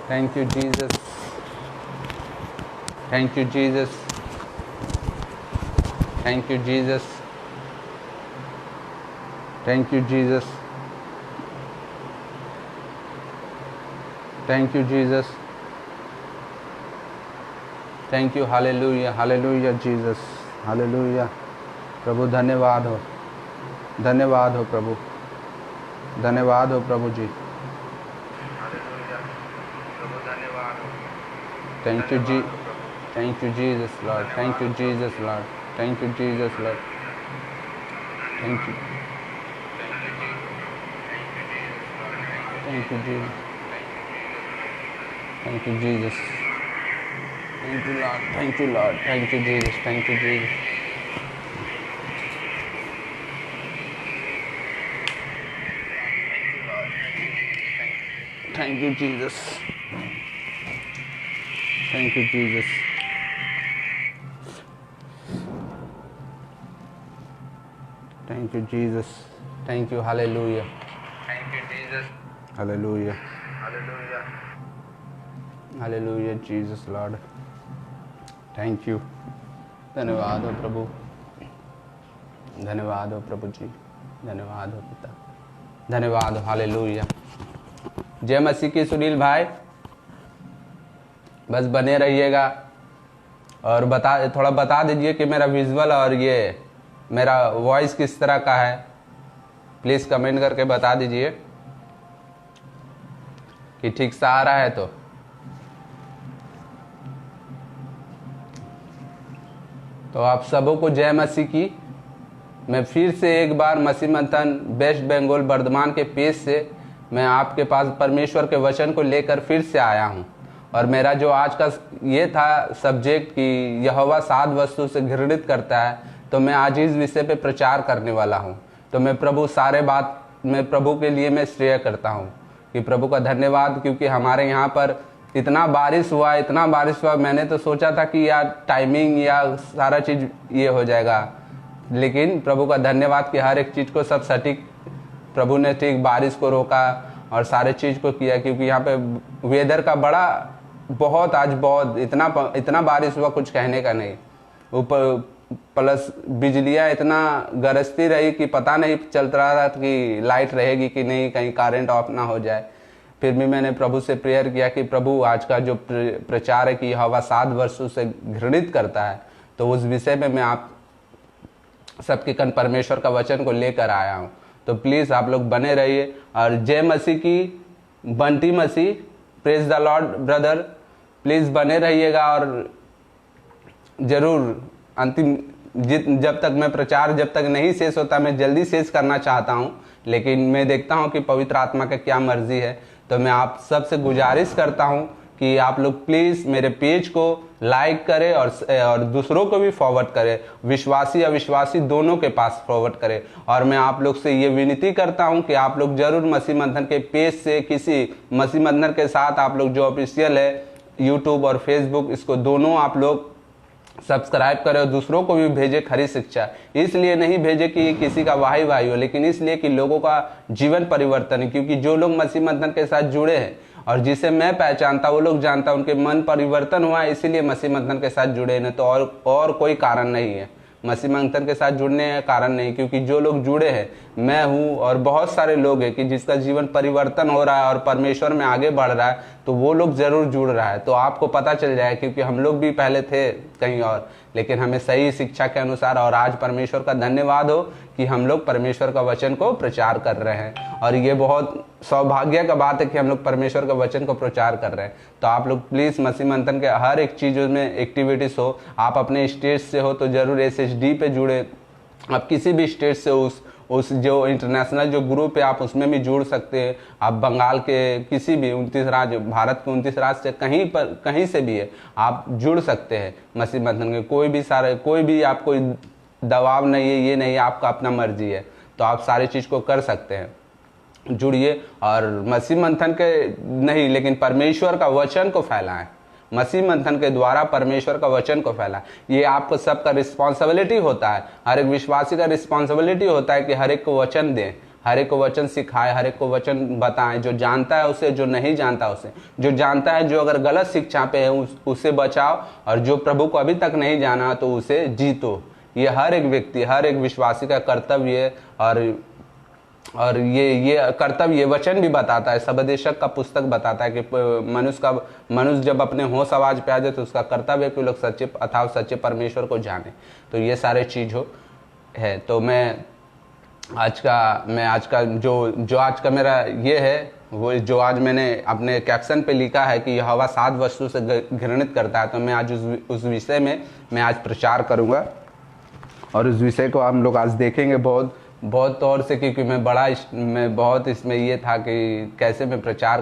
Thank you, Jesus. Thank you, Jesus. Thank you, Jesus. Thank you, Jesus. Thank you, Jesus. Thank you. Hallelujah. Hallelujah, Jesus. Hallelujah. प्रभु धन्यवाद हो, धन्यवाद हो प्रभु, धन्यवाद हो प्रभु जी। Hallelujah, प्रभु धन्यवाद हो। थैंक यू जी, thank you Jesus Lord, thank you Jesus Lord, thank you Jesus Lord, thank you, thank you Jesus, thank you Jesus, thank you Lord, thank you Lord, thank you Jesus, thank you Jesus. Thank you, Jesus. Thank you, Jesus. Thank you, Jesus. Thank you, hallelujah. Thank you, Jesus. Hallelujah. Hallelujah. Hallelujah, Jesus, Lord. Thank you. धन्यवाद हो प्रभु, धन्यवाद हो प्रभु जी, धन्यवाद हो पिता, धन्यवाद हो, hallelujah. जय मसीह की। सुनील भाई बस बने रहिएगा और थोड़ा बता दीजिए कि मेरा विजुअल और ये मेरा वॉइस किस तरह का है। प्लीज़ कमेंट करके बता दीजिए कि ठीक से आ रहा है। तो आप सबों को जय मसीह की। मैं फिर से एक बार मसीह मंथन वेस्ट बंगाल बर्धमान के पेज से मैं आपके पास परमेश्वर के वचन को लेकर फिर से आया हूं। और मेरा जो आज का ये था सब्जेक्ट कि यहोवा 7 वस्तु से घृणित करता है, तो मैं आज इस विषय पे प्रचार करने वाला हूं। तो मैं प्रभु मैं प्रभु के लिए मैं श्रेय करता हूं कि प्रभु का धन्यवाद, क्योंकि हमारे यहाँ पर इतना बारिश हुआ। मैंने तो सोचा था कि यार टाइमिंग या सारा चीज़ ये हो जाएगा, लेकिन प्रभु का धन्यवाद कि हर एक चीज़ को सब सटीक प्रभु ने ठीक बारिश को रोका और सारे चीज़ को किया। क्योंकि यहाँ पे वेदर का आज बहुत इतना बारिश हुआ, कुछ कहने का नहीं। ऊपर प्लस बिजलियाँ इतना गरजती रही कि पता नहीं चल रहा था कि लाइट रहेगी कि नहीं, कहीं करंट ऑफ ना हो जाए। फिर भी मैंने प्रभु से प्रेयर किया कि प्रभु आज का जो प्रचार है कि हवा 7 वर्षों से घृणित करता है, तो उस विषय में मैं आप सबके कन परमेश्वर का वचन को लेकर आया हूँ। तो प्लीज़ आप लोग बने रहिए। और जय मसीह की। Bunty Masih, praise the lord brother, please बने रहिएगा। और ज़रूर अंतिम जब तक मैं प्रचार जब तक नहीं शेष होता, मैं जल्दी शेष करना चाहता हूँ, लेकिन मैं देखता हूँ कि पवित्र आत्मा का क्या मर्जी है। तो मैं आप सबसे गुजारिश करता हूँ कि आप लोग प्लीज़ मेरे पेज को लाइक करें और दूसरों को भी फॉरवर्ड करें, विश्वासी अविश्वासी दोनों के पास फॉरवर्ड करें। और मैं आप लोग से ये विनती करता हूं कि आप लोग जरूर मसीह मंथन के पेज से किसी मसीह मंथन के साथ आप लोग जो ऑफिशियल है यूट्यूब और फेसबुक, इसको दोनों आप लोग सब्सक्राइब करें और दूसरों को भी भेजे खरी शिक्षा। इसलिए नहीं भेजे कि किसी का वाही हो, लेकिन इसलिए कि लोगों का जीवन परिवर्तन है। क्योंकि जो लोग मसीह मंथन के साथ जुड़े हैं और जिसे मैं पहचानता, वो लोग जानता, उनके मन परिवर्तन हुआ है, इसीलिए मसीह मंथन के साथ जुड़े हैं। तो और कोई कारण नहीं है मसीह मंथन के साथ जुड़ने का कारण नहीं। क्योंकि जो लोग जुड़े हैं, मैं हूँ और बहुत सारे लोग हैं कि जिसका जीवन परिवर्तन हो रहा है और परमेश्वर में आगे बढ़ रहा है, तो वो लोग जरूर जुड़ रहा है। तो आपको पता चल जाए, क्योंकि हम लोग भी पहले थे कहीं और, लेकिन हमें सही शिक्षा के अनुसार। और आज परमेश्वर का धन्यवाद हो कि हम लोग परमेश्वर का वचन को प्रचार कर रहे हैं। और ये बहुत सौभाग्य का बात है कि हम लोग परमेश्वर का वचन को प्रचार कर रहे हैं। तो आप लोग प्लीज़ मसीह मंथन के हर एक चीज़ों में एक्टिविटीज़ हो। आप अपने स्टेट से हो तो जरूर SSD पे जुड़े। आप किसी भी स्टेट से उस जो इंटरनेशनल जो ग्रुप है, आप उसमें भी जुड़ सकते हैं। आप बंगाल के किसी भी 29 राज्य, भारत के 29 राज्य से कहीं से भी है, आप जुड़ सकते हैं मसीह मंथन के। कोई भी आपको दबाव नहीं है, ये नहीं, आपका अपना मर्जी है। तो आप सारी चीज़ को कर सकते हैं, जुड़िए और मसीह मंथन के नहीं, लेकिन परमेश्वर का वचन को फैलाएं। मसीह मंथन के द्वारा परमेश्वर का वचन को फैला। ये आपको सबका रिस्पॉन्सिबिलिटी होता है, हर एक विश्वासी का रिस्पॉन्सिबिलिटी होता है कि हर एक को वचन दें, हर एक को वचन सिखाए, हर एक को वचन बताएं, जो जानता है उसे, जो नहीं जानता उसे, जो जानता है जो अगर गलत शिक्षा पे है उसे बचाओ, और जो प्रभु को अभी तक नहीं जाना तो उसे जीतो। ये हर एक व्यक्ति, हर एक विश्वासी का कर्तव्य है। और ये कर्तव्य, ये वचन भी बताता है, सबदेशक का पुस्तक बताता है कि मनुष्य जब अपने होश आवाज पे आ जाए तो उसका कर्तव्य है कि लोग सच्चे अथाव सच्चे परमेश्वर को जाने। तो ये सारे चीज है। तो मैं आज का जो आज का मेरा ये है, वो जो आज मैंने अपने कैप्शन पे लिखा है कि यहोवा 7 वस्तु से घृणित करता है, तो मैं आज उस विषय में मैं आज प्रचार करूंगा। और उस विषय को हम लोग आज देखेंगे बहुत तौर से, क्योंकि मैं बहुत इसमें ये था कि कैसे मैं प्रचार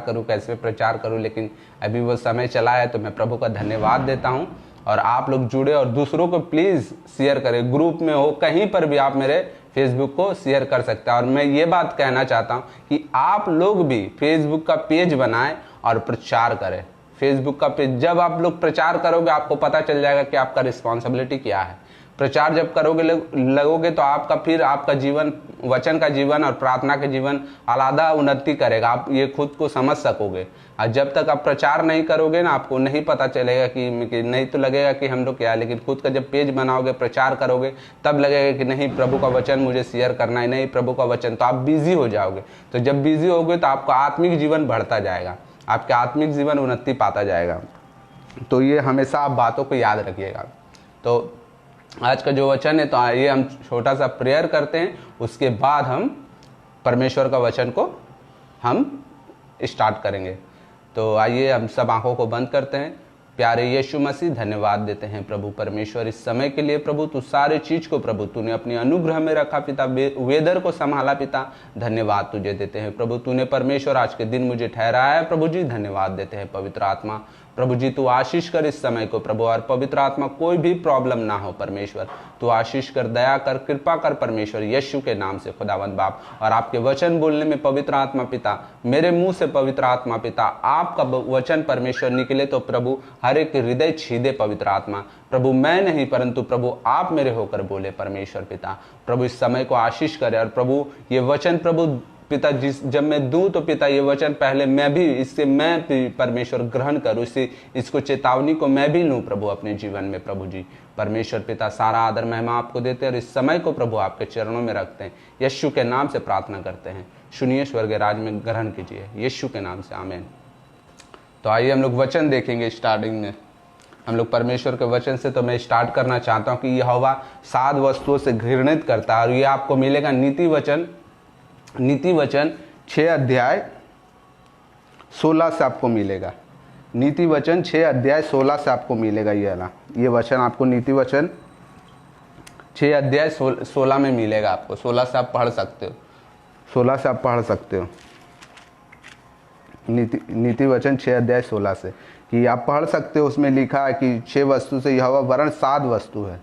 करूं, लेकिन अभी वो समय चला है। तो मैं प्रभु का धन्यवाद देता हूं। और आप लोग जुड़े और दूसरों को प्लीज़ शेयर करें, ग्रुप में हो कहीं पर भी आप मेरे फेसबुक को शेयर कर सकते हैं। और मैं ये बात कहना चाहता हूं कि आप लोग भी फेसबुक का पेज बनाएं और प्रचार करें। फेसबुक का पेज जब आप लोग प्रचार करोगे आपको पता चल जाएगा कि आपका रिस्पॉन्सिबिलिटी क्या है। प्रचार जब करोगे लगोगे तो आपका जीवन, वचन का जीवन और प्रार्थना के जीवन अलग उन्नति करेगा। आप ये खुद को समझ सकोगे। और जब तक आप प्रचार नहीं करोगे ना, आपको नहीं पता चलेगा कि नहीं तो लगेगा कि हम लोग क्या, लेकिन खुद का जब पेज बनाओगे, प्रचार करोगे, तब लगेगा कि नहीं प्रभु का वचन मुझे शेयर करना है, नहीं प्रभु का वचन। तो आप बिजी हो जाओगे। तो जब बिजी होगे तो आपका आत्मिक जीवन बढ़ता जाएगा, आपका आत्मिक जीवन उन्नति पाता जाएगा। तो ये हमेशा आप बातों को याद रखिएगा। तो आज का जो वचन है, तो आइए हम छोटा सा प्रेयर करते हैं, उसके बाद हम परमेश्वर का वचन को हम स्टार्ट करेंगे। तो आइए हम सब आंखों को बंद करते हैं। प्यारे यीशु मसीह, धन्यवाद देते हैं प्रभु परमेश्वर इस समय के लिए। प्रभु तू सारे चीज को प्रभु तूने अपनी अनुग्रह में रखा पिता, वेदर को संभाला पिता, धन्यवाद तुझे देते हैं प्रभु। तूने परमेश्वर आज के दिन मुझे ठहराया है प्रभु जी, धन्यवाद देते हैं पवित्र आत्मा। प्रभु जी तू आशीष कर इस समय को प्रभु, और पवित्र आत्मा कोई भी प्रॉब्लम ना हो परमेश्वर, तू आशीष कर, दया कर, कृपा कर परमेश्वर यीशु के नाम से खुदावंद बाप। और आपके वचन बोलने में पवित्र आत्मा पिता, मेरे मुंह से पवित्र आत्मा पिता, आपका वचन परमेश्वर निकले तो प्रभु हर एक हृदय छीदे पवित्र आत्मा। प्रभु मैं नहीं परंतु प्रभु आप मेरे होकर बोले परमेश्वर पिता। प्रभु इस समय को आशीष करे। और प्रभु ये वचन प्रभु पिता जब मैं दूं तो पिता ये वचन पहले मैं भी परमेश्वर ग्रहण करूं, इसको चेतावनी को मैं भी लूं प्रभु अपने जीवन में प्रभु जी। परमेश्वर पिता सारा आदर महिमा आपको देते हैं और इस समय को प्रभु आपके चरणों में रखते हैं। यीशु के नाम से प्रार्थना करते हैं, सुनिए स्वर्गीय राज में ग्रहण कीजिए यीशु के नाम से, आमीन। तो आइए हम लोग वचन देखेंगे। स्टार्टिंग में हम लोग परमेश्वर के वचन से, तो मैं स्टार्ट करना चाहता हूँ कि यहोवा 7 वस्तुओं से घृणित करता है। और ये आपको मिलेगा नीति वचन 6 अध्याय 16 से आपको मिलेगा। नीति वचन 6 अध्याय 16 से आपको मिलेगा। ये वचन आपको नीति वचन 6 अध्याय 16 में मिलेगा आपको। 16 से आप पढ़ सकते हो, 16 से आप पढ़ सकते हो। नीति वचन 6 अध्याय 16 से कि आप पढ़ सकते हो। उसमें लिखा है कि 6 वस्तु से यहोवा वरन 7 वस्तु है।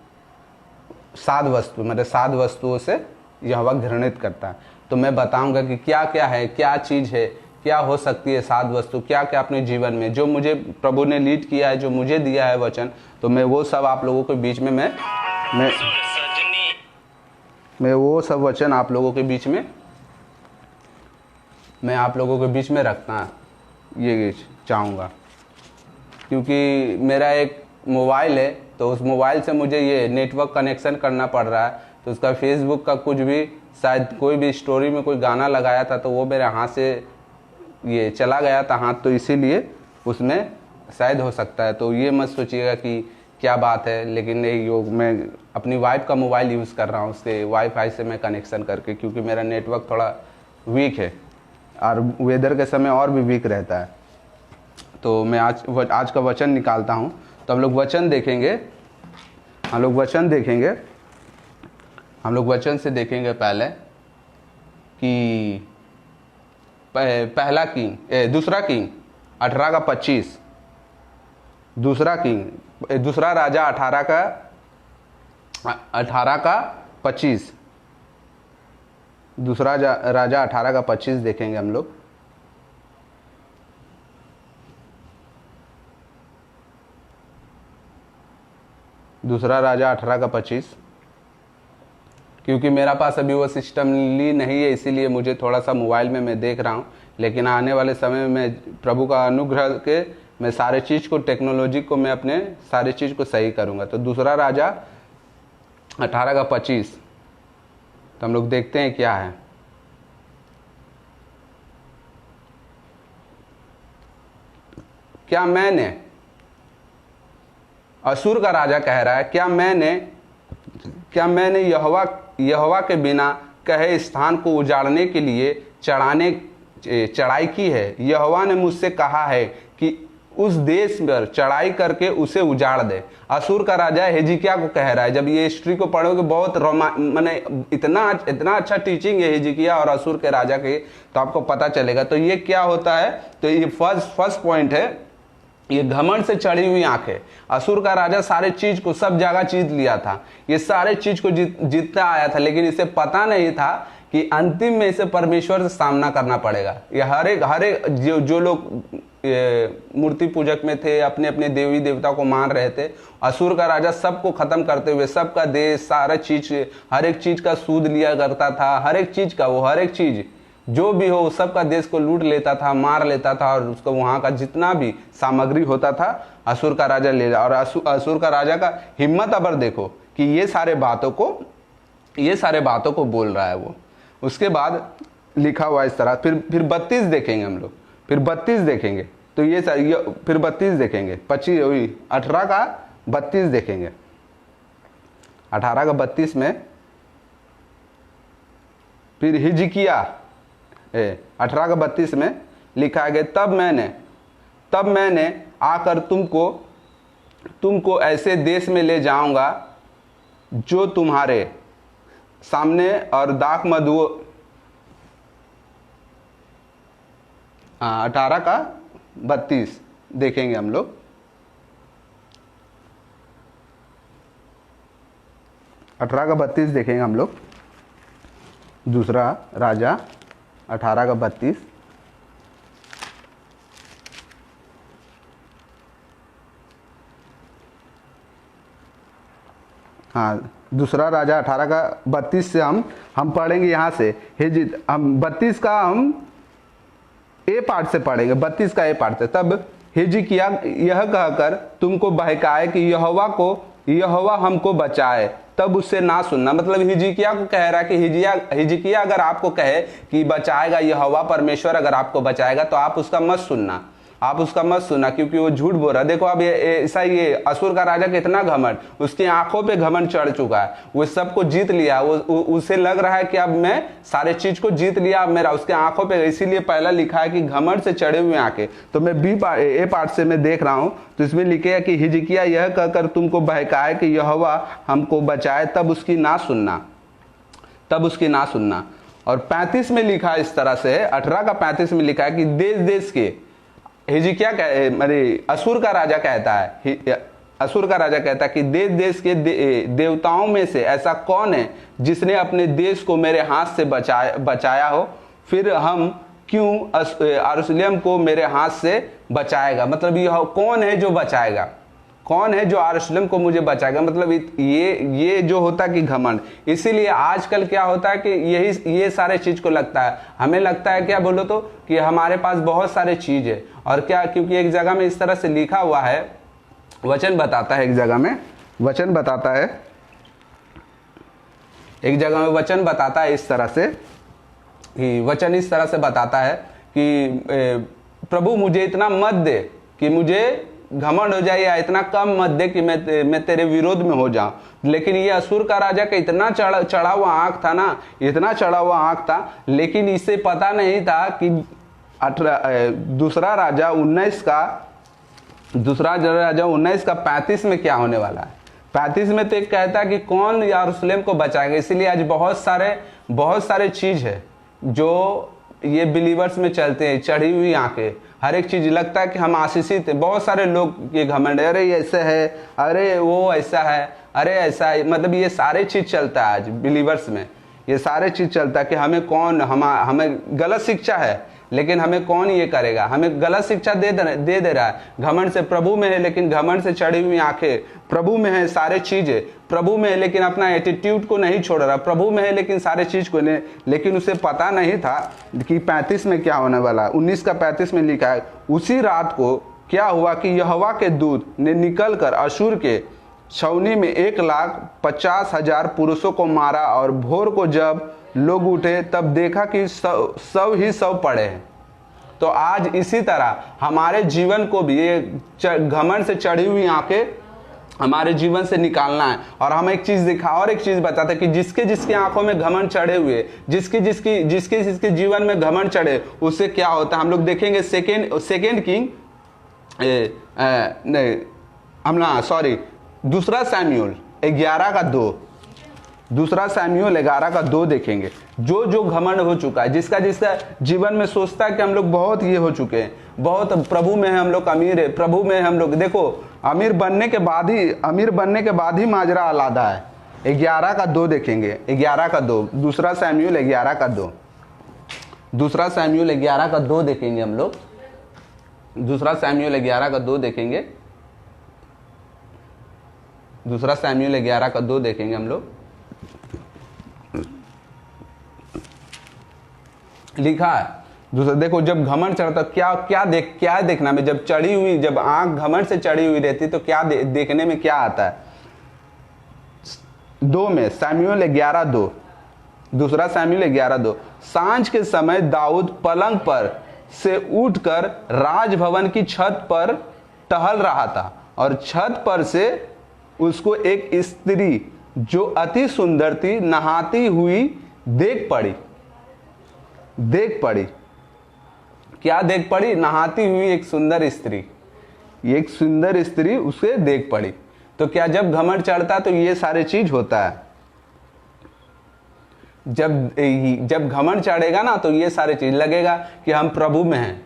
7 वस्तु मतलब 7 वस्तुओं से यहोवा घृणित करता है। तो मैं बताऊंगा कि क्या क्या है, क्या चीज़ है, क्या हो सकती है 7 वस्तु, क्या क्या अपने जीवन में जो मुझे प्रभु ने लीड किया है, जो मुझे दिया है वचन, तो मैं वो सब आप लोगों के बीच में मैं वो सब वचन आप लोगों के बीच में मैं आप लोगों के बीच में रखना ये चाहूँगा। क्योंकि मेरा एक मोबाइल है, तो उस मोबाइल से मुझे ये नेटवर्क कनेक्शन करना पड़ रहा है। तो उसका फेसबुक का कुछ भी, शायद कोई भी स्टोरी में कोई गाना लगाया था तो वो मेरे हाथ से ये चला गया था हाथ, तो इसीलिए उसमें शायद हो सकता है। तो ये मत सोचिएगा कि क्या बात है, लेकिन नहीं, मैं अपनी वाइफ का मोबाइल यूज़ कर रहा हूँ, उसके वाईफाई से मैं कनेक्शन करके, क्योंकि मेरा नेटवर्क थोड़ा वीक है और वेदर के समय और भी वीक रहता है। तो मैं आज का वचन निकालता हूँ। तो हम लोग वचन से देखेंगे पहले कि दूसरा किंग 18 का 25, दूसरा राजा 18 का 25, दूसरा राजा 18 का 25 देखेंगे हम लोग। दूसरा राजा 18 का 25। क्योंकि मेरा पास अभी वो सिस्टम ली नहीं है, इसीलिए मुझे थोड़ा सा मोबाइल में मैं देख रहा हूँ। लेकिन आने वाले समय में मैं प्रभु का अनुग्रह के मैं सारे चीज़ को, टेक्नोलॉजी को मैं अपने सारे चीज़ को सही करूँगा। तो दूसरा राजा 18 का 25, तो हम लोग देखते हैं क्या है। क्या मैंने, असुर का राजा कह रहा है, क्या मैंने यहोवा के बिना कहे स्थान को उजाड़ने के लिए चढ़ाई की है। यहोवा ने मुझसे कहा है कि उस देश पर चढ़ाई करके उसे उजाड़ दे। असुर का राजा हिजकिय्याह को कह रहा है। जब ये हिस्ट्री को पढ़ोगे बहुत माने इतना अच्छा टीचिंग है हिजकिय्याह और असुर के राजा के, तो आपको पता चलेगा। तो ये क्या होता है, तो ये फर्स्ट पॉइंट है, ये घमंड से चढ़ी हुई आंखें। असुर का राजा सारे चीज को, सब जगह जीत लिया था, ये सारे चीज को जीतता आया था, लेकिन इसे पता नहीं था कि अंतिम में इसे परमेश्वर से सामना करना पड़ेगा। ये हर एक जो लोग मूर्ति पूजक में थे, अपने अपने देवी देवता को मान रहे थे, असुर का राजा सबको खत्म करते हुए सबका देश, सारा चीज, हर एक चीज का सूद लिया करता था, हर एक चीज का, वो हर एक चीज जो भी हो सबका देश को लूट लेता था, मार लेता था, और उसको वहां का जितना भी सामग्री होता था असुर का राजा ले जा। और असुर का राजा का हिम्मत अबर देखो कि ये सारे बातों को बोल रहा है वो। उसके बाद लिखा हुआ इस तरह, फिर 32 देखेंगे हम लोग, फिर 32 देखेंगे। तो ये फिर 32 देखेंगे, 18 का 32 देखेंगे। 18 का 32 में फिर हिजकिय्याह 18 का 32 में लिखा है, तब मैंने आकर तुमको ऐसे देश में ले जाऊंगा जो तुम्हारे सामने और दाख मधु 18 का 32 देखेंगे हम लोग। 18 का 32 देखेंगे हम लोग। दूसरा राजा 18 का 32। हाँ, दूसरा राजा 18 का 32 से हम पढ़ेंगे यहाँ से। हम 32 का हम ए पार्ट से पढ़ेंगे, 32 का ए पार्ट से। तब हिजकिय्याह यह कहकर तुमको बहकाए कि यहोवा हमको बचाए, तब उससे ना सुनना। मतलब हिजकिय्याह को कह रहा है कि हिजकिय्याह अगर आपको कहे कि बचाएगा यहोवा परमेश्वर, अगर आपको बचाएगा तो आप उसका मत सुनना, क्योंकि वो झूठ बोल रहा है। देखो अब ऐसा ये असुर का राजा कितना घमंड, उसकी आंखों पे घमंड चढ़ चुका है, वो सबको जीत लिया। उसे लग रहा है कि अब मैं सारे चीज को जीत लिया, अब मेरा उसके आंखों पे, इसीलिए पहला लिखा है कि घमंड से चढ़े हुए आंखें। तो मैं ए पार्ट से मैं देख रहा हूं, तो इसमें लिखे है कि हिजकिय्याह यह कहकर तुमको बहकाए कि यहोवा हमको बचाए, तब उसकी ना सुनना। और 35 में लिखा है इस तरह से, 18 का 35 में लिखा है कि देश के असुर का राजा कहता है कि देश के देवताओं में से ऐसा कौन है जिसने अपने देश को मेरे हाथ से बचाया हो, फिर हम क्यों यरूशलेम को मेरे हाथ से बचाएगा। मतलब यह कौन है जो बचाएगा, कौन है जो यरूशलेम को मुझे बचाएगा। मतलब ये जो होता है कि घमंड। इसीलिए आजकल क्या होता है कि ये सारे चीज को लगता है, हमें लगता है क्या बोलो तो कि हमारे पास बहुत सारे चीज है। और क्या, क्योंकि एक जगह में इस तरह से लिखा हुआ है, वचन बताता है, एक जगह में वचन बताता है इस तरह से कि वचन इस तरह से बताता है कि प्रभु मुझे इतना मत दे कि मुझे घमंड हो जाए, या इतना कम मत दे कि मैं तेरे विरोध में हो जाऊं। लेकिन ये असुर का राजा का इतना चढ़ा हुआ आंख था ना, इतना चढ़ा हुआ आंख था, लेकिन इसे पता नहीं था कि दूसरा राजा 19 का 35 में क्या होने वाला है। 35 में तो एक कहता है कि कौन यरूशलेम को बचाएगा। इसीलिए आज बहुत सारे चीज है जो ये बिलीवर्स में चलते हैं, चढ़ी हुई आंखें, हर एक चीज लगता है कि हम आशीषित है। बहुत सारे लोग ये घमंड, अरे ये ऐसा है, अरे वो ऐसा है, अरे ऐसा है। मतलब ये सारे चीज चलता है आज बिलीवर्स में, ये सारे चीज चलता है कि हमें गलत शिक्षा है। लेकिन हमें कौन ये करेगा, हमें गलत शिक्षा दे दे रहा है। घमंड से प्रभु में है लेकिन घमंड से चढ़ी हुई आंखें, प्रभु में है सारे चीजें, प्रभु में है लेकिन अपना एटीट्यूड को नहीं छोड़ रहा, प्रभु में है लेकिन सारे चीज को नहीं, लेकिन उसे पता नहीं था कि 35 में क्या होने वाला है। 19 का 35 में लिखा है, उसी रात को क्या हुआ कि यहोवा के दूत ने निकलकर अशूर के छावनी में 1,50,000 पुरुषों को मारा, और भोर को जब लोग उठे तब देखा कि सब ही पड़े हैं। तो आज इसी तरह हमारे जीवन को भी ये घमंड से चढ़ी हुई आंखें हमारे जीवन से निकालना है। और हम एक चीज दिखा और एक चीज बताते कि जिसके जिसके आंखों में घमंड चढ़े हुए, जिसके जिसके जीवन में घमंड चढ़े, उससे क्या होता है हम लोग देखेंगे। सेकेंड किंग नहीं हमला सॉरी दूसरा सैमुएल 11:2, दूसरा सैमुएल 11:2 देखेंगे। जो घमंड हो चुका है, जिसका जीवन में सोचता है कि हम लोग बहुत ये हो चुके हैं, बहुत प्रभु में है, हम लोग अमीर है, प्रभु में हम लोग, देखो अमीर बनने के बाद ही माजरा आलादा है। 11:2 देखेंगे, 11:2, दूसरा सैमुएल 11:2, दूसरा सैमुएल 11:2 देखेंगे हम लोग। दूसरा सैमुएल 11:2 देखेंगे, दूसरा सैमुएल 11:2 देखेंगे हम लोग। लिखा है दूसरा, देखो जब घमंड चढ़ता क्या देखना में, जब आंख घमंड से चढ़ी हुई रहती तो क्या देखने में क्या आता है। 2 में सैमुएल 11:2, दूसरा सैमुएल 11:2, सांझ के समय दाऊद पलंग पर से उठकर राजभवन की छत पर टहल रहा था, और छत पर से उसको एक स्त्री जो अति सुंदर थी नहाती हुई देख पड़ी। क्या देख पड़ी? नहाती हुई एक सुंदर स्त्री उसे देख पड़ी। तो क्या जब घमंड चढ़ता तो ये सारे चीज होता है। जब घमंड चढ़ेगा ना तो ये सारे चीज लगेगा कि हम प्रभु में हैं,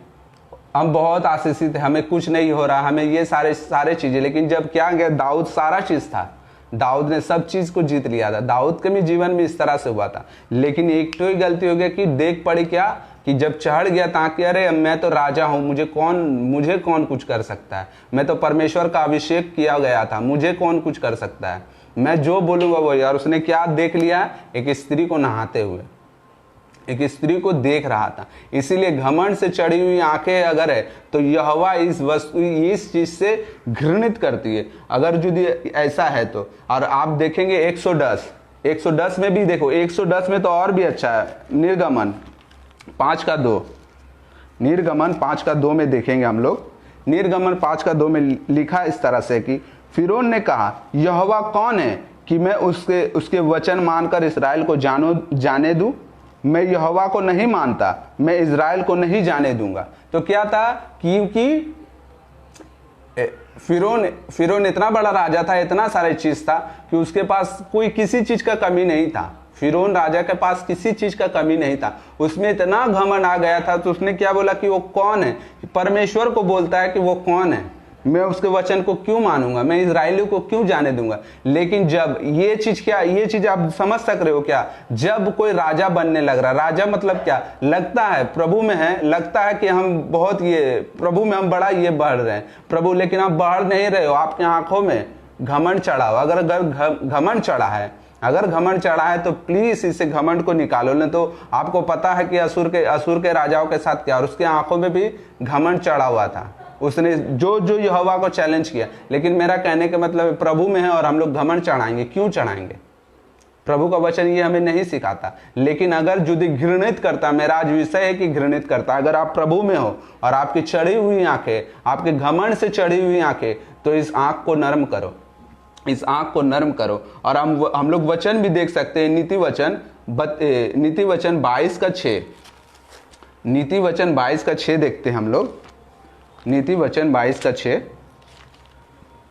हम बहुत आशीषित हैं, हमें कुछ नहीं हो रहा, हमें ये सारे चीजें। लेकिन जब क्या गया, दाऊद सारा चीज था, दाऊद ने सब चीज को जीत लिया था, दाऊद के भी जीवन में इस तरह से हुआ था। लेकिन एक तो ही गलती हो गया कि देख पड़ी क्या कि जब चढ़ गया ताकि अरे मैं तो राजा हूं, मुझे कौन कुछ कर सकता है, मैं तो परमेश्वर का अभिषेक किया गया था, मुझे कौन कुछ कर सकता है, मैं जो बोलूंगा वही। और उसने क्या देख लिया? एक स्त्री को नहाते हुए, एक स्त्री को देख रहा था। इसीलिए घमंड से चढ़ी हुई आंखें अगर है तो यहोवा इस चीज से घृणित करती है, अगर यदि ऐसा है तो। और आप देखेंगे 110 में भी देखो, 110 में तो और भी अच्छा है। निर्गमन 5:2, निर्गमन 5:2 में देखेंगे हम लोग। निर्गमन 5:2 में लिखा इस तरह से कि फिरौन ने कहा, यहोवा कौन है कि मैं उसके वचन मानकर इसराइल को जाने दूं? मैं यहोवा को नहीं मानता, मैं इज़राइल को नहीं जाने दूंगा। तो क्या था, क्योंकि फिरौन इतना बड़ा राजा था, इतना सारे चीज था कि उसके पास कोई किसी चीज का कमी नहीं था। फिरौन राजा के पास किसी चीज का कमी नहीं था, उसमें इतना घमंड आ गया था। तो उसने क्या बोला कि वो कौन है, परमेश्वर को बोलता है कि वो कौन है, मैं उसके वचन को क्यों मानूंगा, मैं इजरायलियों को क्यों जाने दूंगा। लेकिन जब ये चीज आप समझ सक रहे हो क्या, जब कोई राजा बनने लग रहा, राजा मतलब क्या, लगता है प्रभु में है, लगता है कि हम बहुत ये प्रभु में हम बड़ा ये बढ़ रहे हैं प्रभु, लेकिन आप बढ़ नहीं रहे हो, आपकी आंखों में घमंड चढ़ा हो। अगर घमंड चढ़ा है तो प्लीज इसे घमंड को निकालो। नहीं तो आपको पता है कि असुर के राजाओं के साथ क्या, और उसके आंखों में भी घमंड चढ़ा हुआ था। उसने जो यहोवा को चैलेंज किया। लेकिन मेरा कहने का मतलब प्रभु में है और हम लोग घमंड चढ़ाएंगे, क्यों चढ़ाएंगे? प्रभु का वचन ये हमें नहीं सिखाता। लेकिन अगर यदि घृणित करता, मेरा आज विषय है कि घृणित करता, अगर आप प्रभु में हो और आपकी चढ़ी हुई आंखें, आपके घमंड से चढ़ी हुई आंखें, तो इस आंख को नर्म करो, इस आंख को नर्म करो। और हम लोग वचन भी देख सकते हैं, नीति वचन 22:6, नीति वचन 22:6 देखते हैं हम लोग। नीति वचन 22:6,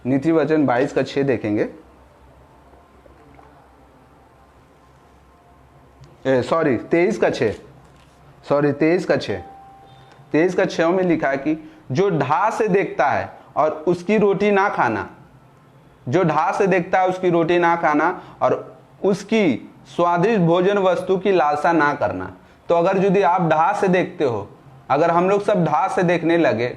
नीति वचन 22:6 देखेंगे। सॉरी 23:6 में लिखा है कि जो ढा से देखता है और उसकी रोटी ना खाना, जो ढा से देखता है उसकी रोटी ना खाना और उसकी स्वादिष्ट भोजन वस्तु की लालसा ना करना। तो अगर यदि आप ढा से देखते हो अगर हम लोग सब ढाह से देखने लगे,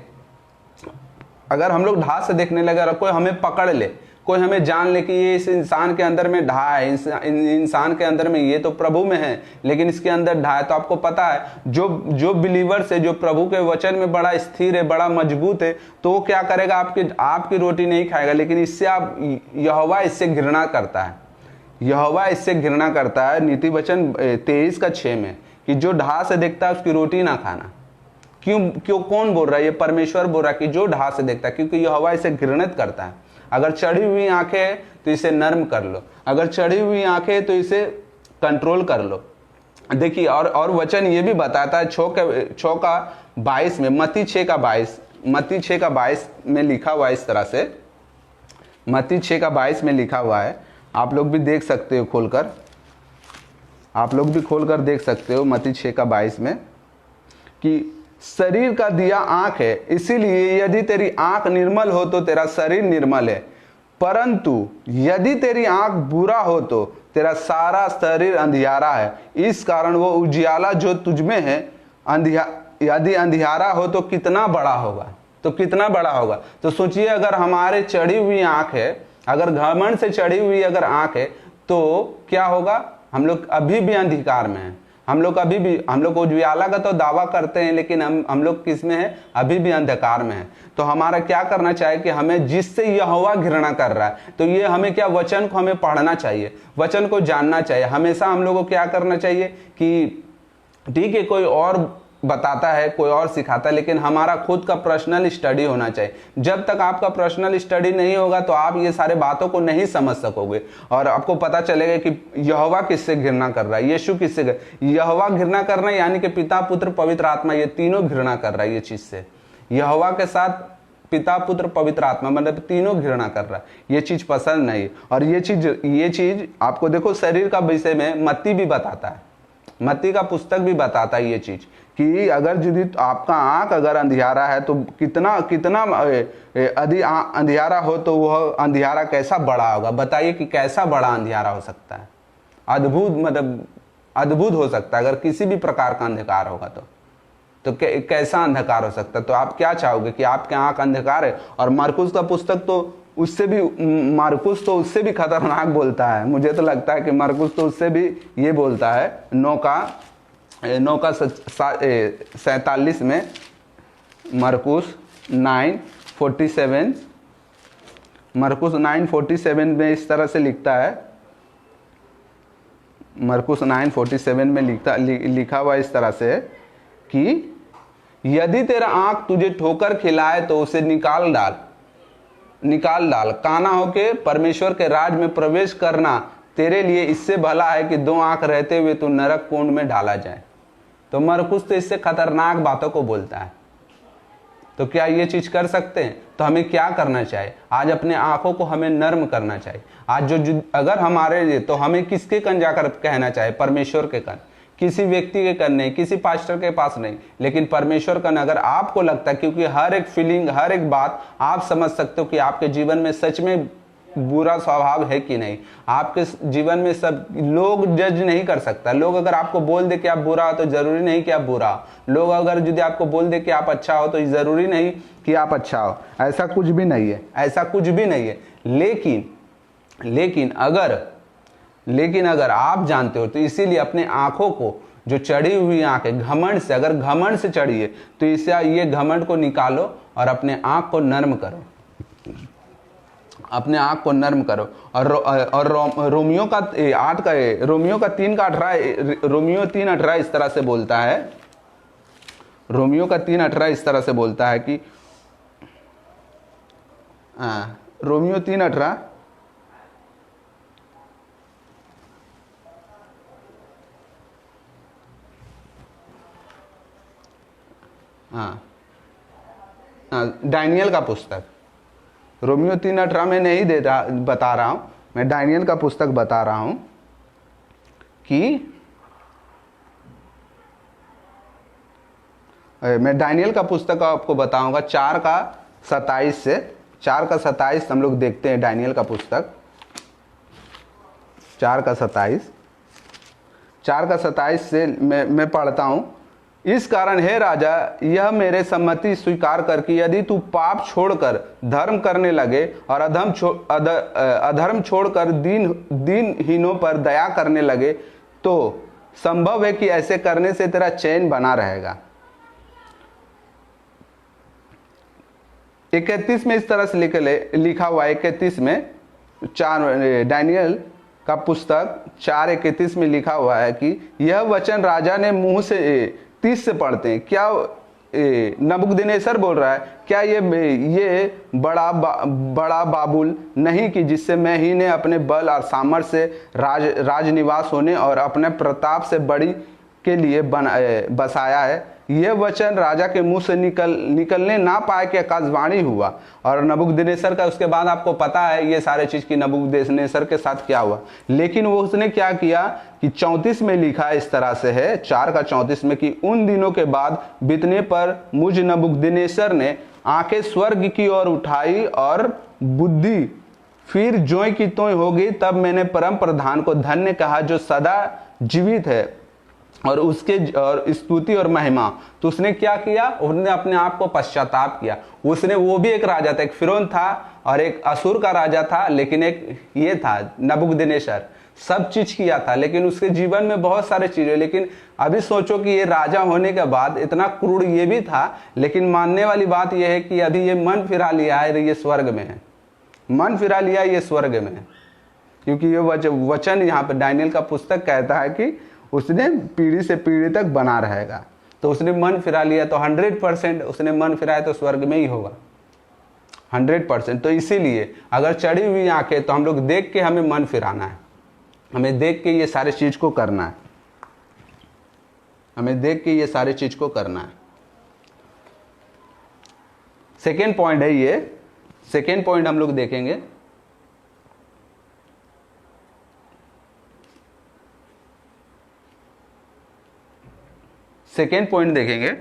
अगर हम लोग ढाह से देखने लगे और कोई हमें पकड़ ले, कोई हमें जान ले कि ये इस इंसान के अंदर में ढाह है, इंसान के अंदर में, ये तो प्रभु में है लेकिन इसके अंदर ढाह है, तो आपको पता है जो बिलीवर्स है, जो प्रभु के वचन में बड़ा स्थिर है, बड़ा मजबूत है, तो वो क्या करेगा, आपकी रोटी नहीं खाएगा, लेकिन इससे आप यहोवा इससे घृणा करता है, यहोवा इससे घृणा करता है। नीति वचन 23:6 में कि जो ढाह से देखता है उसकी रोटी ना खाना। क्यों कौन बोल रहा है? ये परमेश्वर बोल रहा है कि जो ढाह से देखता है, क्योंकि यहोवा इसे घृणित करता है। अगर चढ़ी हुई आंखें हैं तो इसे नर्म कर लो, अगर चढ़ी हुई आंखें हैं तो इसे कंट्रोल कर लो। देखिए और वचन ये भी बताता है 6:22 में, मत्ती 6:22 में लिखा हुआ है इस तरह से, मत्ती 6:22 में लिखा हुआ है, आप लोग भी देख सकते हो खोलकर, आप लोग भी खोलकर देख सकते हो मत्ती 6:22 में कि शरीर का दिया आंख है, इसीलिए यदि तेरी आंख निर्मल हो तो तेरा शरीर निर्मल है, परंतु यदि तेरी आंख बुरा हो तो तेरा सारा शरीर अंधियारा है। इस कारण वो उजियाला जो तुझमें है यदि अंधियारा हो तो कितना बड़ा होगा, तो कितना बड़ा होगा। तो सोचिए अगर हमारे चढ़ी हुई आंख है, अगर घमंड से चढ़ी हुई अगर आंख है तो क्या होगा, हम लोग अभी भी अंधकार में हैं, हम लोग उजियाला का तो दावा करते हैं लेकिन हम लोग किस में है, अभी भी अंधकार में है। तो हमारा क्या करना चाहिए कि हमें जिससे यहोवा घृणा कर रहा है, तो ये हमें क्या, वचन को हमें पढ़ना चाहिए, वचन को जानना चाहिए। हमेशा हम लोगों को क्या करना चाहिए कि ठीक है कोई और बताता है, कोई और सिखाता है, लेकिन हमारा खुद का पर्सनल स्टडी होना चाहिए। जब तक आपका पर्सनल स्टडी नहीं होगा तो आप ये सारे बातों को नहीं समझ सकोगे और आपको पता चलेगा कि यहोवा किससे घृणा कर रहा है, यीशु किससे, यहोवा घृणा कर रहा है, यानी कि पिता पुत्र पवित्र आत्मा, ये तीनों घृणा कर रहा है ये चीज से। यहोवा के साथ पिता पुत्र पवित्र आत्मा, मतलब तीनों घृणा कर रहा है, ये चीज पसंद नहीं। और ये चीज आपको देखो शरीर का विषय में मत्ती भी बताता है, मत्ती का पुस्तक भी बताता है ये चीज कि अगर यदि आपका आंख अगर अंधियारा है तो कितना अंधियारा हो तो वह अंधियारा कैसा बड़ा होगा। बताइए कि कैसा बड़ा अंधियारा हो सकता है, अद्भुत, मतलब अद्भुत हो सकता है। अगर किसी भी प्रकार का अंधकार होगा तो कैसा अंधकार हो सकता है। तो आप क्या चाहोगे कि आपके आंख अंधकार है। और मार्कुस का पुस्तक तो मार्कुस तो उससे भी खतरनाक बोलता है, मुझे तो लगता है कि मार्कुस तो उससे भी ये बोलता है। 9:47 में, मार्कुस 9:47 में इस तरह से लिखता है, मार्कुस 9:47 में लिखा हुआ इस तरह से कि यदि तेरा आंख तुझे ठोकर खिलाए तो उसे निकाल डाल, काना होके परमेश्वर के राज में प्रवेश करना तेरे लिए इससे भला है कि 2 आंख रहते हुए तू नरक कुंड में डाला जाए। तो मरकुस तो इससे खतरनाक बातों को बोलता है। तो क्या ये चीज कर सकते हैं? तो हमें क्या करना चाहिए? आज अपने आंखों को हमें नर्म करना चाहिए। आज जो अगर हमारे लिए, तो हमें किसके कन जाकर कहना चाहिए? परमेश्वर के कन, किसी व्यक्ति के कन नहीं, किसी पास्टर के पास नहीं, लेकिन परमेश्वर कन। अगर आपको लगता है, क्योंकि हर एक फीलिंग, हर एक बात आप समझ सकते हो कि आपके जीवन में सच में बुरा स्वभाव है कि नहीं। आपके जीवन में सब लोग जज नहीं कर सकता। लोग अगर आपको बोल दे कि आप बुरा हो तो जरूरी नहीं कि आप बुरा हो। लोग अगर यदि आपको बोल दे कि आप अच्छा हो तो जरूरी नहीं कि आप अच्छा हो। ऐसा कुछ भी नहीं है, ऐसा कुछ भी नहीं है। लेकिन अगर आप जानते हो, तो इसीलिए अपने आंखों को, जो चढ़ी हुई आंखें घमंड से, अगर घमंड से चढ़ी है तो इससे ये घमंड को निकालो और अपने आंख को नर्म करो, अपने आंख को नर्म करो। और रोमियो का 3:18 इस तरह से बोलता है, रोमियो का 3:18 इस तरह से बोलता है कि रोमियो 3:18 डानियल का पुस्तक, रोमियो 3:18 में नहीं बता रहा हूं, मैं डानियल का पुस्तक बता रहा हूं कि मैं डानियल का पुस्तक आपको बताऊंगा 4:27 हम लोग देखते हैं। डानियल का पुस्तक 4:27 से मैं पढ़ता हूं इस कारण हे राजा, यह मेरे सम्मति स्वीकार कर कि यदि तू पाप छोड़कर धर्म करने लगे और अधर्म छोड़कर दीनहीनों पर दया करने लगे, तो संभव है कि ऐसे करने से तेरा चैन बना रहेगा। 31 में इस तरह से लिखा हुआ है, 31 में 4 दानिएल का पुस्तक 4:31 में लिखा हुआ है कि यह वचन राजा ने मुंह से 30 से पढ़ते हैं। क्या नबूकदनेस्सर बोल रहा है, क्या ये बड़ा बाबुल नहीं कि जिससे मैं ही ने अपने बल और सामर्थ्य से राजनिवास होने और अपने प्रताप से बड़ी के लिए बसाया है। यह वचन राजा के मुंह से निकलने ना पाए कि आकाशवाणी हुआ। और नबूकदनेस्सर का उसके बाद आपको पता है ये सारे चीज की नबूकदनेस्सर के साथ क्या हुआ। लेकिन वो उसने क्या किया कि 34 में लिखा इस तरह से है, 4:34 में, कि उन दिनों के बाद बीतने पर मुझ नबूकदनेस्सर ने आंखें स्वर्ग की ओर उठाई और बुद्धि फिर ज्यों की त्यों हो गई। तब मैंने परम प्रधान को धन्य कहा जो सदा जीवित है और उसके और स्तुति और महिमा। तो उसने क्या किया, उसने अपने आप को पश्चाताप किया। उसने, वो भी एक राजा था, एक फिरौन था और एक असुर का राजा था, लेकिन एक ये था नबूकदनेस्सर, सब चीज किया था, लेकिन उसके जीवन में बहुत सारे चीजें। लेकिन अभी सोचो कि ये राजा होने के बाद इतना क्रूर ये भी था, लेकिन मानने वाली बात यह है कि अभी ये मन फिरा लिया है, ये स्वर्ग में है, मन फिरा लिया ये स्वर्ग में है। क्योंकि ये वचन यहाँ पे दानिएल का पुस्तक कहता है कि उसने पीढ़ी से पीढ़ी तक बना रहेगा। तो उसने मन फिरा लिया, तो 100% उसने मन फिराया तो स्वर्ग में ही होगा, 100%। तो इसीलिए अगर चढ़ी हुई आंखें, तो हम लोग देख के हमें मन फिराना है, हमें देख के ये सारे चीज को करना है, हमें देख के ये सारे चीज को करना है। सेकेंड पॉइंट है ये, सेकेंड पॉइंट हम लोग देखेंगे। सेकेंड पॉइंट देखेंगे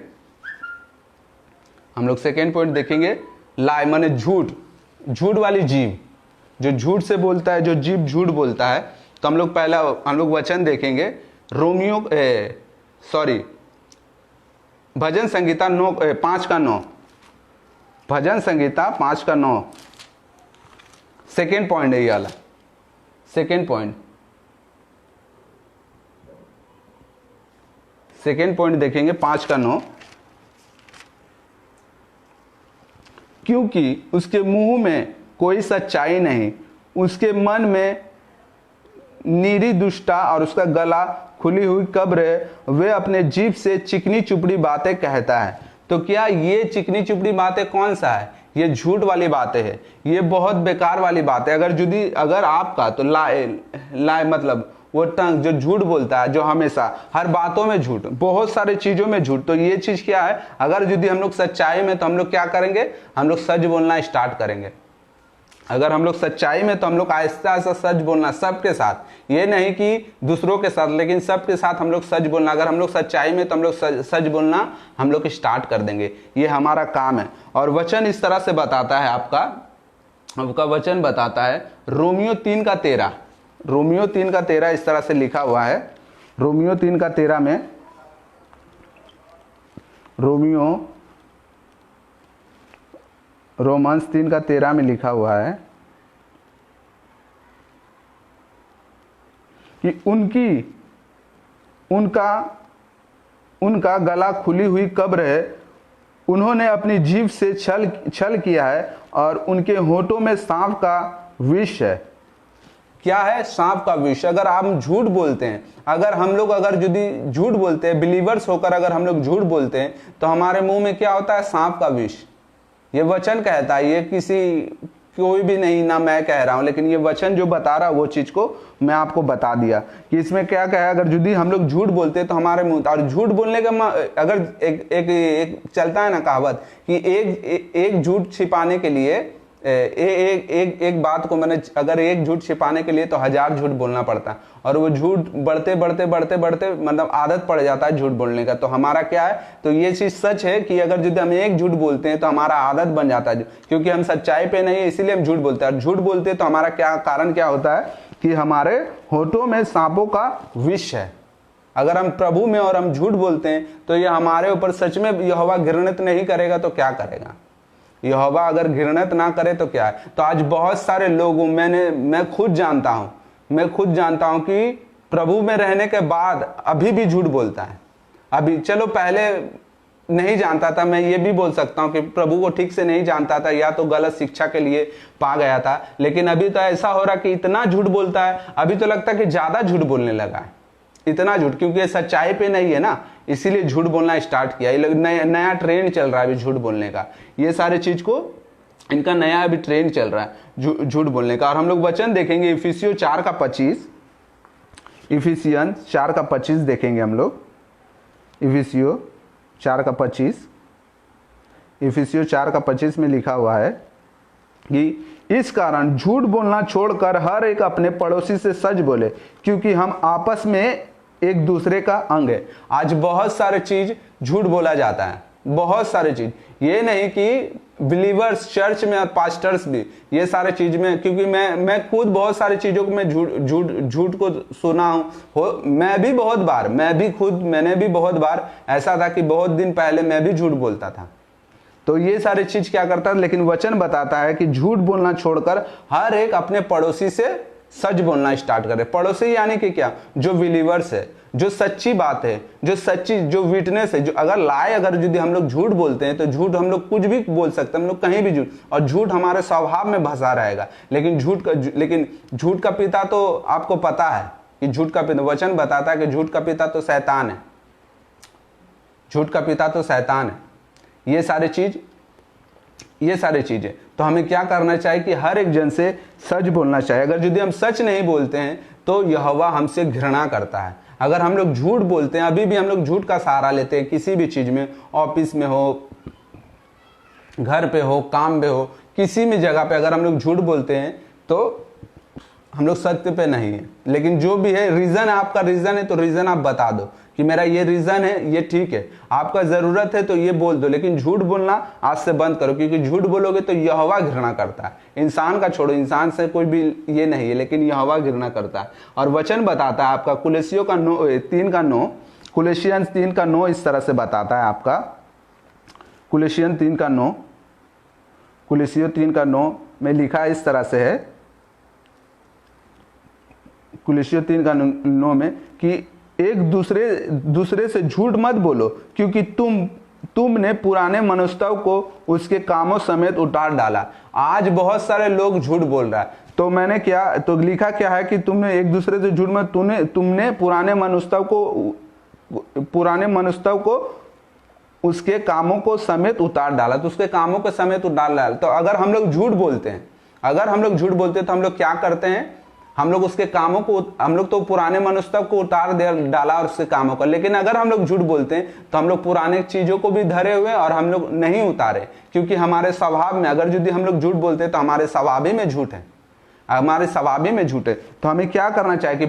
हम लोग, सेकेंड पॉइंट देखेंगे लाई माने झूठ, झूठ वाली जीव, जो झूठ से बोलता है, जो जीव झूठ बोलता है। तो हम लोग पहला हम लोग वचन देखेंगे भजन संहिता 5:9, भजन संहिता 5:9 सेकेंड पॉइंट है ये वाला, सेकेंड पॉइंट देखेंगे 5:9। क्योंकि उसके मुंह में कोई सच्चाई नहीं, उसके मन में नीरी दुष्टता और उसका गला खुली हुई कब्र है। वे अपने जीभ से चिकनी चुपड़ी बातें कहता है। तो क्या ये चिकनी चुपड़ी बातें कौन सा है? ये झूठ वाली बातें है, ये बहुत बेकार वाली बात है। अगर आपका तो लाए मतलब वो टंग जो झूठ बोलता है, जो हमेशा हर बातों में झूठ, बहुत सारे चीजों में झूठ। तो ये चीज क्या है, अगर यदि हम लोग सच्चाई में, तो हम लोग क्या करेंगे, हम लोग सच बोलना स्टार्ट करेंगे। अगर हम लोग सच्चाई में, तो हम लोग आहिस्ता आहिस्ता सच बोलना सबके साथ, ये नहीं कि दूसरों के साथ, लेकिन सबके साथ हम लोग सच बोलना। अगर हम लोग सच्चाई में, तो हम लोग सच बोलना हम लोग स्टार्ट कर देंगे, ये हमारा काम है। और वचन इस तरह से बताता है, आपका वचन बताता है रोमियो 3:13, रोमियो 3:13 इस तरह से लिखा हुआ है। रोमियो 3:13 में, रोमन्स 3:13 में लिखा हुआ है कि उनका गला खुली हुई कब्र है। उन्होंने अपनी जीभ से छल किया है और उनके होठों में सांप का विष है। क्या है? सांप का विष। अगर हम झूठ बोलते हैं, अगर यदि झूठ बोलते हैं, बिलीवर्स होकर अगर हम लोग झूठ बोलते हैं, तो हमारे मुंह में क्या होता है? सांप का विष। ये वचन कहता है, ये कोई भी नहीं, ना मैं कह रहा हूं, लेकिन ये वचन जो बता रहा है वो चीज को मैं आपको बता दिया कि इसमें क्या कहा। अगर यदि हम लोग झूठ बोलते हैं तो हमारे मुंह, और झूठ बोलने का अगर एक चलता है ना कहावत कि एक झूठ छिपाने के लिए एक बात को, मैंने अगर एक झूठ छिपाने के लिए तो 1000 झूठ बोलना पड़ता है, और वो झूठ बढ़ते मतलब आदत पड़ जाता है झूठ बोलने का। तो हमारा क्या है, तो ये चीज सच है कि अगर यदि हम एक झूठ बोलते हैं तो हमारा आदत बन जाता है, क्योंकि हम सच्चाई पे नहीं है, इसीलिए हम झूठ बोलते हैं। और झूठ बोलते हैं तो हमारा क्या कारण क्या होता है कि हमारे होठों में सांपों का विष है। अगर हम प्रभु में और हम झूठ बोलते हैं तो ये हमारे ऊपर सच में यहोवा घृणित नहीं करेगा तो क्या करेगा? यहोवा अगर घृणित ना करे तो क्या है? तो आज बहुत सारे लोग, मैं खुद जानता हूं कि प्रभु में रहने के बाद अभी भी झूठ बोलता है। अभी चलो पहले नहीं जानता था, मैं ये भी बोल सकता हूं कि प्रभु को ठीक से नहीं जानता था या तो गलत शिक्षा के लिए पा गया था, लेकिन अभी तो ऐसा हो रहा कि इतना झूठ बोलता है, अभी तो लगता है कि ज्यादा झूठ बोलने लगा है, इतना झूठ, क्योंकि ये सच्चाई पे नहीं है ना, इसीलिए झूठ बोलना स्टार्ट किया। ये नया ट्रेंड चल रहा है अभी झूठ बोलने का, ये सारे चीज को इनका नया अभी ट्रेंड चल रहा है झूठ बोलने का। और हम लोग वचन देखेंगे इफिसियों 4:25, इफिसियन 4:25 देखेंगे हम लोग। इफिसियों 4:25, इफिसियों 4:25 में लिखा हुआ है कि इस कारण झूठ बोलना छोड़कर हर एक अपने पड़ोसी से सच बोले, क्योंकि हम आपस में एक दूसरे का अंग है। आज बहुत सारे चीज झूठ बोला जाता है, बहुत सारे चीज, ये नहीं कि बिलीवर्स चर्च में और पास्टर्स भी ये सारे चीज में, क्योंकि मैं खुद बहुत सारी चीजों को मैं झूठ को सुना हूं। मैंने भी बहुत बार ऐसा था कि बहुत दिन पहले मैं भी झूठ बोलता था। तो ये सारे चीज क्या करता है, लेकिन वचन बताता है कि झूठ बोलना छोड़कर हर एक अपने पड़ोसी से सच बोलना स्टार्ट करे। पड़ोसी यानी कि क्या? जो बिलीवर्स है, जो सच्ची बात है, जो विटनेस है, जो अगर यदि हम लोग झूठ बोलते हैं तो झूठ हम लोग कुछ भी बोल सकते हैं, हम लोग कहीं भी झूठ, और झूठ हमारे स्वभाव में बसा रहेगा। लेकिन झूठ का पिता तो आपको पता है कि झूठ का पिता, वचन बताता है कि झूठ का पिता तो शैतान है, झूठ का पिता तो शैतान है। ये सारी चीजें तो हमें क्या करना चाहिए कि हर एक जन से सच बोलना चाहिए। अगर यदि हम सच नहीं बोलते हैं तो यहोवा हमसे घृणा करता है। अगर हम लोग झूठ बोलते हैं, अभी भी हम लोग झूठ का सहारा लेते हैं, किसी भी चीज में, ऑफिस में हो, घर पे हो, काम पे हो, किसी भी जगह पे अगर हम लोग झूठ बोलते हैं तो हम लोग सत्य पे नहीं है। लेकिन जो भी है रीजन, आपका रीजन है तो रीजन आप बता दो कि मेरा ये रीजन है, ये ठीक है, आपका जरूरत है तो ये बोल दो, लेकिन झूठ बोलना आज से बंद करो, क्योंकि झूठ बोलोगे तो यहोवा घृणा करता है। इंसान का छोड़ो, इंसान से कोई भी ये नहीं है, लेकिन यहोवा घृणा करता है। और वचन बताता है आपका कुलेसियों का 3:9, कुलेशियंस 3:9 इस तरह से बताता है आपका, कुलेशियन 3:9, कुलेसियों 3:9 में लिखा इस तरह से है, कुलेसियों 3:9 में कि एक दूसरे से झूठ मत बोलो, क्योंकि तुमने पुराने मनुष्यों को उसके कामों समेत उतार डाला। आज बहुत सारे लोग झूठ बोल रहा है, तो मैंने क्या, तो लिखा क्या है कि तुमने एक दूसरे से झूठ मत, तुमने पुराने मनुष्यों को उसके कामों को समेत उतार डाला। तो उसके कामों को समेत उतार डाला। तो अगर हम लोग झूठ बोलते हैं, तो हम लोग क्या करते हैं, हम लोग उसके कामों को, हम लोग तो पुराने मनुष्यों को उतार डाला और उसके कामों को। लेकिन अगर हम लोग झूठ बोलते हैं तो हम लोग पुराने चीजों को भी धरे हुए और हम लोग नहीं उतारे, क्योंकि हमारे स्वभाव में, अगर यदि हम लोग झूठ बोलते हैं तो हमारे स्वभाव ही में झूठ है, तो हमें क्या करना चाहिए कि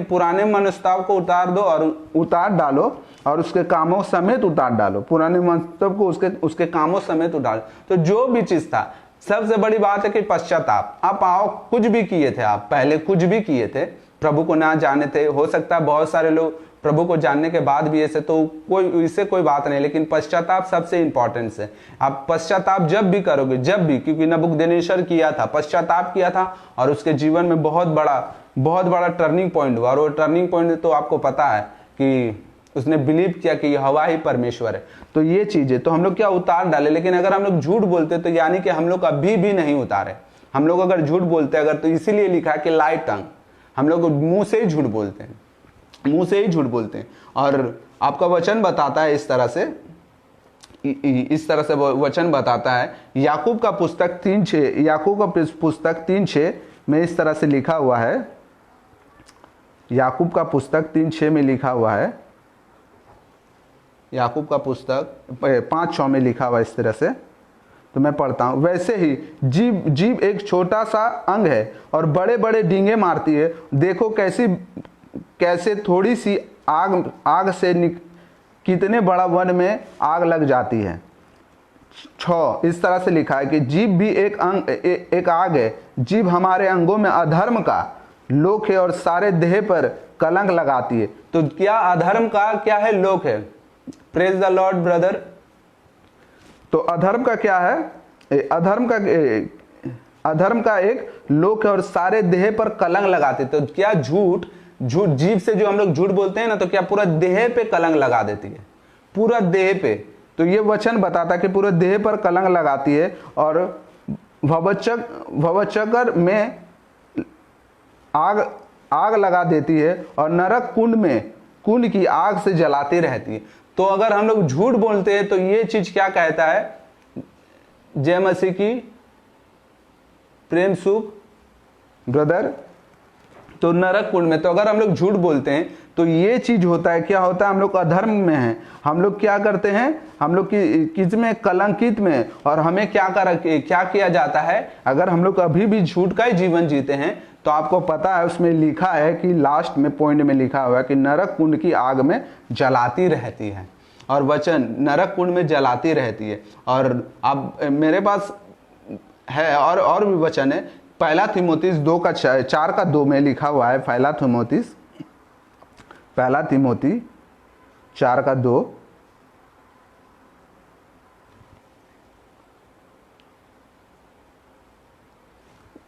पुराने मनुष्यों को उतार दो और उतार डालो और उसके कामों समेत उतार डालो, पुराने मनुष्यों को उसके कामों समेत उतार। तो जो भी चीज था, सबसे बड़ी बात है कि पश्चाताप। आप आओ, कुछ भी किए थे, आप पहले कुछ भी किए थे, प्रभु को ना जाने थे, हो सकता है बहुत सारे लोग प्रभु को जानने के बाद भी ऐसे, तो इससे कोई बात नहीं, लेकिन पश्चाताप सबसे इंपॉर्टेंट है। आप पश्चाताप जब भी करोगे, क्योंकि नबूकदनेस्सर किया था, पश्चाताप किया था और उसके जीवन में बहुत बड़ा टर्निंग पॉइंट हुआ। और वो टर्निंग पॉइंट तो आपको पता है कि उसने बिलीव किया कि यहोवा ही परमेश्वर है। तो ये चीजें तो हम लोग क्या उतार डाले। लेकिन अगर हम लोग झूठ बोलते तो यानी कि हम लोग अभी भी नहीं उतारे। हम लोग अगर झूठ बोलते अगर, तो इसीलिए लिखा है कि लाइट टंग, हम लोग मुंह से ही झूठ बोलते हैं। और आपका वचन बताता है इस तरह से वचन बताता है, याकूब का पुस्तक 3:6 में इस तरह से लिखा हुआ है, याकूब का पुस्तक 3:6 में लिखा हुआ है, याकूब का पुस्तक 5:6 में लिखा हुआ इस तरह से, तो मैं पढ़ता हूं। वैसे ही जीभ एक छोटा सा अंग है और बड़े बड़े डींगे मारती है। देखो कैसे थोड़ी सी आग से कितने बड़ा वन में आग लग जाती है। 6 इस तरह से लिखा है कि जीभ भी एक आग है। जीभ हमारे अंगों में अधर्म का लोक है और सारे देह पर कलंक लगाती है। तो क्या अधर्म का क्या है? लोक है। Praise the lord brother. तो अधर्म का क्या है? अधर्म का एक लोक है और सारे देह पर कलंक लगाती। तो क्या झूठ जीभ से जो हम लोग झूठ बोलते हैं ना, तो क्या पूरा देह पे कलंक लगा देती है, पूरा देह पे। तो ये वचन बताता है कि पूरे देह पर कलंक लगाती है और भवचक्र में आग लगा देती है और नरक कुंड की आग से जलाती रहती है। तो अगर हम लोग झूठ बोलते हैं तो ये चीज क्या कहता है? जय मसीह की, प्रेम सुख ब्रदर। तो नरक कुंड में, तो अगर हम लोग झूठ बोलते हैं तो ये चीज होता है, क्या होता है? हम लोग अधर्म में हैं। हम लोग क्या करते हैं? हम लोग किस में? कलंकित में। और हमें क्या किया जाता है? अगर हम लोग अभी भी झूठ का ही जीवन जीते हैं तो आपको पता है, उसमें लिखा है कि लास्ट में पॉइंट में लिखा हुआ है कि नरक कुंड की आग में जलाती रहती है। और वचन नरक कुंड में जलाती रहती है। और अब मेरे पास है और भी वचन है। पहला तीमुथियुस 4:2 में लिखा हुआ है। पहला तीमुथी 4:2।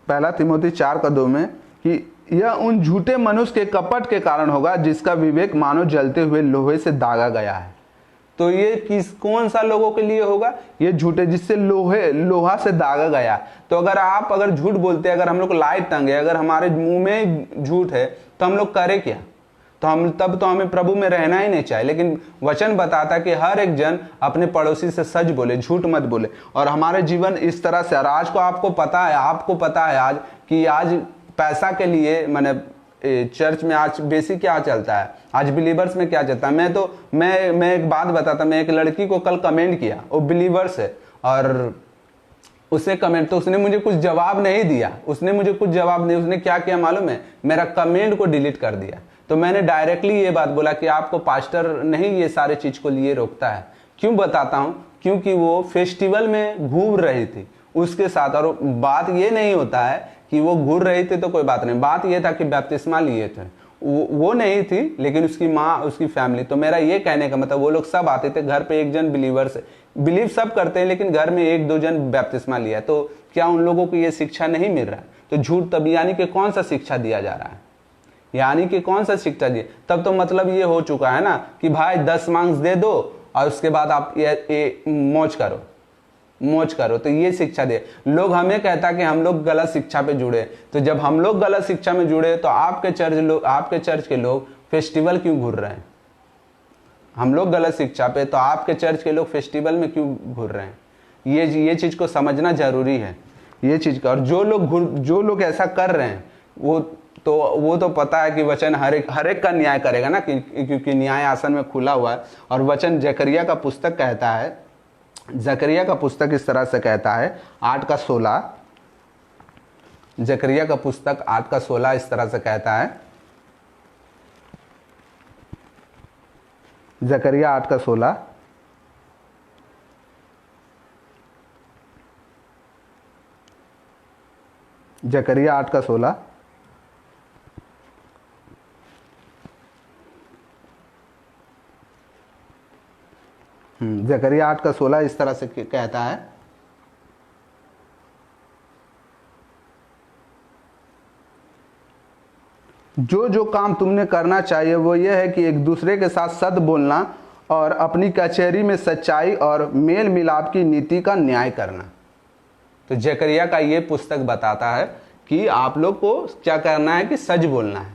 पहला तीमुथी 4:2 में कि यह उन झूठे मनुष्य के कपट के कारण होगा जिसका विवेक मानो जलते हुए लोहे से दागा गया है। तो ये कौन सा लोगों के लिए होगा? ये झूठे जिससे लोहा से दागा गया। तो अगर झूठ बोलते हैं, अगर हम लोग लाइट टंगे, अगर हमारे मुंह में झूठ है तो हम लोग करें क्या? तो हमें प्रभु में रहना ही नहीं चाहिए। लेकिन वचन बताता कि हर एक जन अपने पड़ोसी से सच बोले, झूठ मत बोले। और हमारे जीवन इस तरह से, और आज को आपको पता है आज कि आज पैसा के लिए मैंने चर्च में आज बेसिक क्या चलता है, आज बिलीवर्स में क्या चलता है। मैं एक बात बताता, मैं एक लड़की को कल कमेंट किया, वो बिलीवर्स है, और उसे कमेंट, तो उसने मुझे कुछ जवाब नहीं दिया। उसने क्या किया मालूम है? मेरा कमेंट को डिलीट कर दिया। तो मैंने डायरेक्टली ये बात बोला कि आपको पास्टर नहीं ये सारे चीज को लिए रोकता है। क्यों बताता हूं? क्योंकि वो फेस्टिवल में घूम रही थी उसके साथ। और बात ये नहीं होता है कि वो घूर रही थी तो कोई बात नहीं, बात ये था कि बपतिस्मा लिए थे। वो नहीं थी, लेकिन उसकी माँ, उसकी फैमिली। तो मेरा ये कहने का मतलब, वो लोग सब आते थे घर पे। एक जन बिलीव सब करते हैं, लेकिन घर में 1-2 जन बपतिस्मा लिया। तो क्या उन लोगों को ये शिक्षा नहीं मिल रहा है? तो झूठ तब यानी कि कौन सा शिक्षा दिया जा रहा है? यानी कि कौन सा शिक्षा दिए? तब तो मतलब ये हो चुका है ना कि भाई 10 मार्क्स दे दो और उसके बाद आप ये मौज करो। तो ये शिक्षा दे। लोग हमें कहता कि हम लोग गलत शिक्षा पे जुड़े। तो जब हम लोग गलत शिक्षा में जुड़े तो आपके चर्च के लोग फेस्टिवल क्यों घूर रहे हैं? हम लोग गलत शिक्षा पे, तो आपके चर्च के लोग फेस्टिवल में क्यों घूर रहे हैं? ये चीज को समझना जरूरी है, ये चीज का। और जो लोग ऐसा कर रहे हैं वो तो पता है कि वचन हर एक का न्याय करेगा ना, क्योंकि न्याय आसन में खुला हुआ है। और वचन जकरिया का पुस्तक कहता है, जकरिया का पुस्तक इस तरह से कहता है 8:16। जकरिया का पुस्तक 8:16 इस तरह से कहता है। जकरिया 8:16। जकरिया 8:16। जकरिया 8:16 इस तरह से कहता है, जो काम तुमने करना चाहिए वो ये है कि एक दूसरे के साथ सत्य बोलना और अपनी कचहरी में सच्चाई और मेल मिलाप की नीति का न्याय करना। तो जकरिया का ये पुस्तक बताता है कि आप लोग को क्या करना है कि सच बोलना है,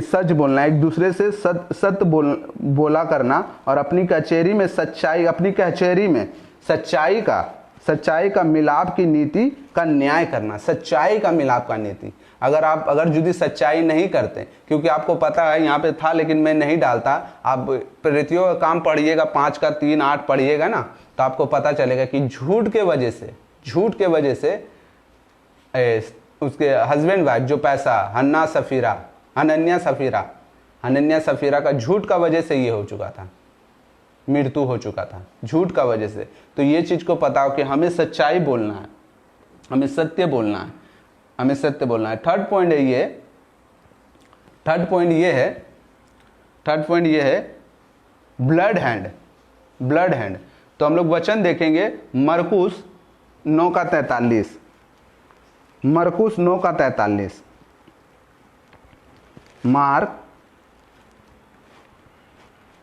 सच बोलना, एक दूसरे से सत्य बोला करना और अपनी कचहरी में सच्चाई, अपनी कचहरी में सच्चाई का मिलाप की नीति का न्याय करना। सच्चाई का मिलाप का नीति। अगर यदि सच्चाई नहीं करते, क्योंकि आपको पता है यहाँ पे था लेकिन मैं नहीं डालता, आप प्रेरितों का काम पढ़िएगा 5:3-8 पढ़िएगा ना, तो आपको पता चलेगा कि झूठ के वजह से उसके हस्बैंड वाइफ जो पैसा हनन्या सफीरा का झूठ का वजह से ये हो चुका था, मृत्यु हो चुका था झूठ का वजह से। तो ये चीज को पता हो कि हमें सच्चाई बोलना है, हमें सत्य बोलना है। हमें सत्य बोलना है। थर्ड पॉइंट ये है ब्लड हैंड। तो हम लोग वचन देखेंगे मरकुस 9:43। मरकुस 9:43। मार्क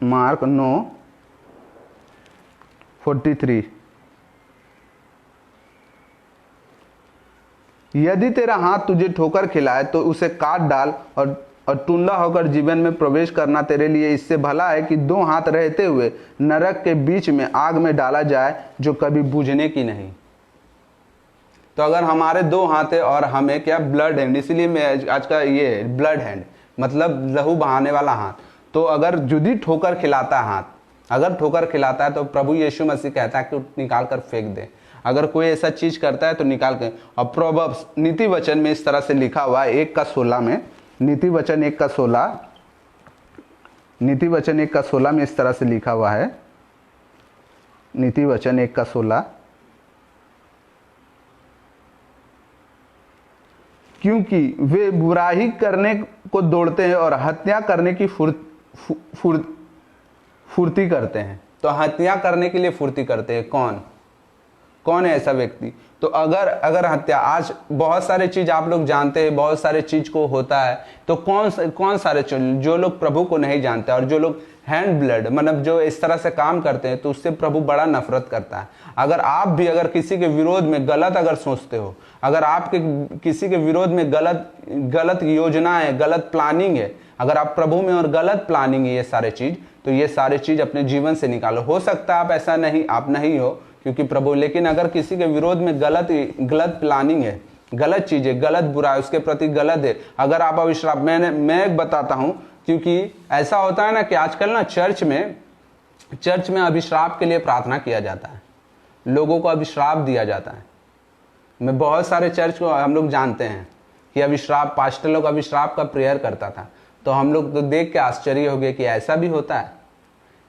9:43। यदि तेरा हाथ तुझे ठोकर खिलाए तो उसे काट डाल, और टुंडा होकर जीवन में प्रवेश करना तेरे लिए इससे भला है कि 2 हाथ रहते हुए नरक के बीच में आग में डाला जाए, जो कभी बुझने की नहीं। तो अगर हमारे 2 हाथ है और हमें क्या ब्लड हैंड, इसीलिए मैं आज का ये ब्लड हैंड मतलब लहू बहाने वाला हाथ। तो अगर यदि ठोकर खिलाता है हाथ, अगर ठोकर खिलाता है तो प्रभु यीशु मसीह कहता है कि निकाल कर फेंक दे। अगर कोई ऐसा चीज करता है तो निकाल के। और प्रोवर्ब्स नीति वचन में इस तरह से लिखा हुआ है 1:16 में, नीति वचन 1:16 में इस तरह से लिखा हुआ है, नीति वचन 1:16, क्योंकि वे बुराई करने को दौड़ते हैं और हत्या करने की फुर्ती करते हैं। तो हत्या करने के लिए फुर्ती करते हैं कौन है ऐसा व्यक्ति? तो अगर हत्या, आज बहुत सारे चीज आप लोग जानते हैं, बहुत सारे चीज को होता है। तो कौन सारे जो लोग प्रभु को नहीं जानते और जो लोग हैंड ब्लड मतलब जो इस तरह से काम करते हैं, तो उससे प्रभु बड़ा नफरत करता है। अगर किसी के विरोध में गलत अगर सोचते हो, अगर आपके किसी के विरोध में गलत योजना है, गलत प्लानिंग है, अगर आप प्रभु में और गलत प्लानिंग है ये सारे चीज, तो ये सारे चीज अपने जीवन से निकालो। हो सकता है आप नहीं हो क्योंकि प्रभु, लेकिन अगर किसी के विरोध में गलत प्लानिंग है, गलत चीज है, गलत बुरा है, उसके प्रति गलत है, अगर आप अविश्राप, मैं एक बताता हूं, क्योंकि ऐसा होता है ना कि आजकल ना चर्च में अभिश्राप के लिए प्रार्थना किया जाता है, लोगों को अभिश्राप दिया जाता है। मैं बहुत सारे चर्च को हम लोग जानते हैं कि अभिश्राप, पास्टर लोग अभिश्राप का प्रेयर करता था। तो हम लोग तो देख के आश्चर्य हो गए कि ऐसा भी होता है।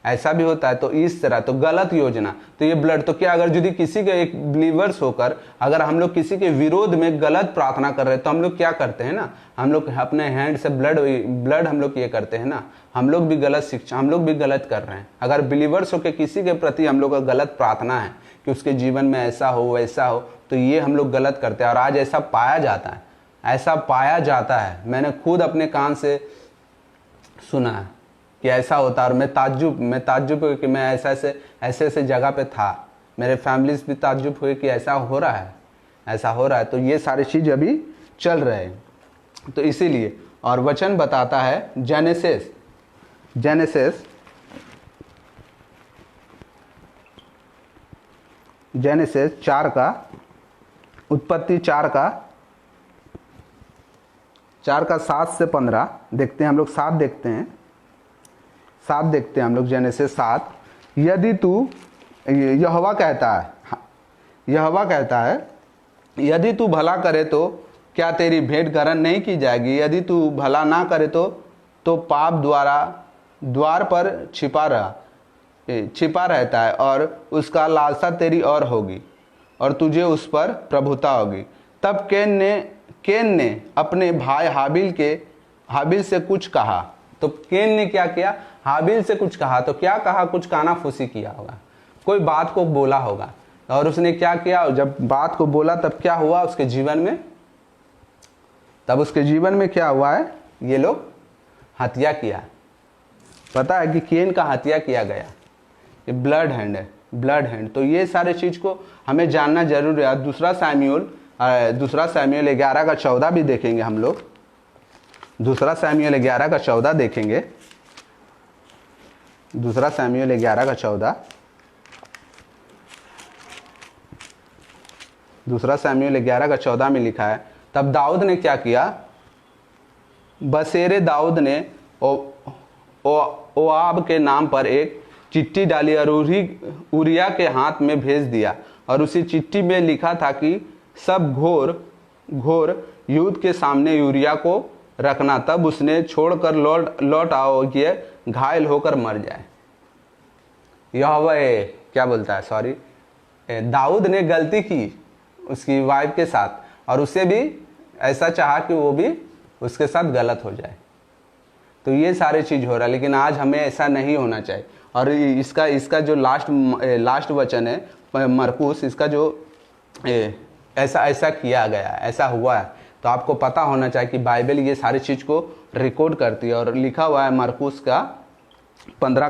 तो इस तरह तो गलत योजना, तो ये ब्लड, तो क्या अगर यदि किसी के एक बिलीवर्स होकर अगर हम लोग किसी के विरोध में गलत प्रार्थना कर रहे हैं, तो हम लोग क्या करते हैं ना, हम लोग अपने हैंड से ब्लड हम लोग ये करते हैं ना, हम लोग भी गलत शिक्षा, हम लोग भी गलत कर रहे हैं। अगर बिलीवर्स हो के किसी के प्रति हम लोग का गलत प्रार्थना है कि उसके जीवन में ऐसा हो वैसा हो, तो ये हम लोग गलत करते हैं। और आज ऐसा पाया जाता है, मैंने खुद अपने कान से सुना है कि ऐसा होता है। और मैं ताज्जुब हुए कि मैं ऐसे जगह पे था, मेरे फैमिलीज भी ताज्जुब हुए कि ऐसा हो रहा है। तो ये सारी चीज अभी चल रहे हैं। तो इसीलिए, और वचन बताता है जेनेसिस 4 का, उत्पत्ति 4 का 7 से 15 देखते हैं हम लोग। 7 देखते हैं हम लोग, जेनेसिस 7। यदि तू, यहोवा कहता है यदि तू भला करे तो क्या तेरी भेंट ग्रहण नहीं की जाएगी? यदि तू भला ना करे तो पाप द्वार पर छिपा रहता है, और उसका लालसा तेरी ओर होगी, और तुझे उस पर प्रभुता होगी। तब केन ने अपने भाई हाबिल से कुछ कहा। तो केन ने क्या किया? हाबिल से कुछ कहा। तो क्या कहा? कुछ कानाफूसी किया होगा, कोई बात को बोला होगा। और उसने क्या किया? जब बात को बोला तब क्या हुआ उसके जीवन में? क्या हुआ है? ये लोग हत्या किया। पता है कि केन का हत्या किया गया। ये ब्लड हैंड। तो ये सारे चीज को हमें जानना जरूरी है। दूसरा सैमुएल 11:14 भी देखेंगे हम लोग। दूसरा सैमुएल 11:14 देखेंगे। दूसरा सैमुएल 11:14। दूसरा सैमुएल 11:14 में लिखा है, तब दाऊद ने क्या किया? बसेरे दाऊद ने ओआब के नाम पर एक चिट्ठी डाली और उरिया के हाथ में भेज दिया। और उसी चिट्ठी में लिखा था कि सब घोर युद्ध के सामने यूरिया को रखना, तब उसने छोड़कर लौट आओ कि घायल होकर मर जाए। यहोवा क्या बोलता है, दाऊद ने गलती की उसकी वाइफ के साथ, और उसे भी ऐसा चाहा कि वो भी उसके साथ गलत हो जाए। तो ये सारे चीज़ हो रहा है, लेकिन आज हमें ऐसा नहीं होना चाहिए। और इसका जो लास्ट वचन है मरकुस, इसका जो ऐसा किया गया, ऐसा हुआ है। तो आपको पता होना चाहिए कि बाइबल ये सारी चीज़ को रिकॉर्ड करती है। और लिखा हुआ है मरकुस का 15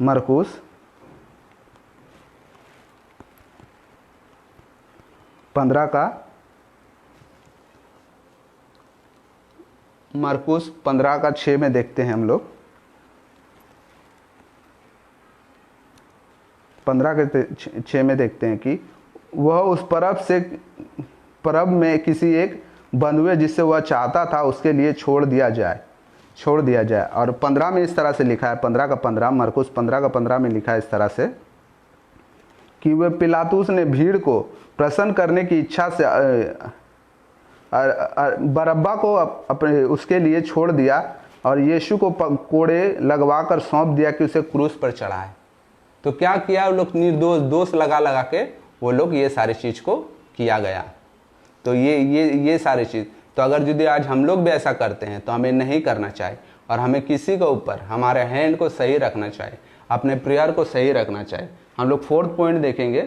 मरकुस 15 का 6 में देखते हैं हम लोग। 15 के 6 में देखते हैं कि वह उस परब में किसी एक बंधुए जिससे वह चाहता था उसके लिए छोड़ दिया जाए। और 15 में इस तरह से लिखा है, 15 मरकुस 15 में लिखा है इस तरह से कि वह पिलातुस ने भीड़ को प्रसन्न करने की इच्छा से बरअब्बा को अपने उसके लिए छोड़ दिया और यीशु को कोड़े लगवाकर सौंप दिया कि उसे क्रूस पर चढ़ाए। तो क्या किया, वो लोग निर्दोष दोष लगा के वो लोग ये सारी चीज़ को किया गया। तो ये सारी चीज़, तो अगर यदि आज हम लोग भी ऐसा करते हैं तो हमें नहीं करना चाहिए। और हमें किसी के ऊपर हमारे हैंड को सही रखना चाहिए, अपने प्रेयर को सही रखना चाहिए। हम लोग 4th पॉइंट देखेंगे।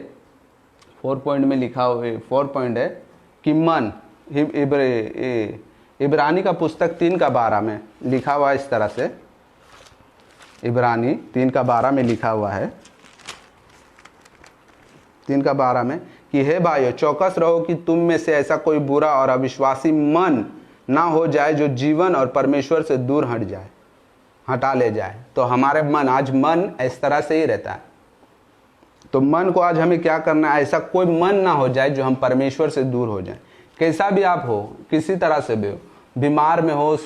4th पॉइंट में लिखा हुआ 4th पॉइंट है कि मन, इब्रानी का पुस्तक 3:12 में लिखा हुआ है इस तरह से। इब्रानी 3:12 में लिखा हुआ है, 3:12 में कि हे भाइयों, चौकस रहो कि तुम में से ऐसा कोई बुरा और अविश्वासी मन ना हो जाए जो जीवन और परमेश्वर से दूर हटा ले जाए। तो हमारे आज मन इस तरह से ही रहता है। तो मन को आज हमें क्या करना है, ऐसा कोई मन ना हो जाए जो हम परमेश्वर से दूर हो जाए। कैसा भी आप हो, किसी तरह से भी हो, बीमार में हो,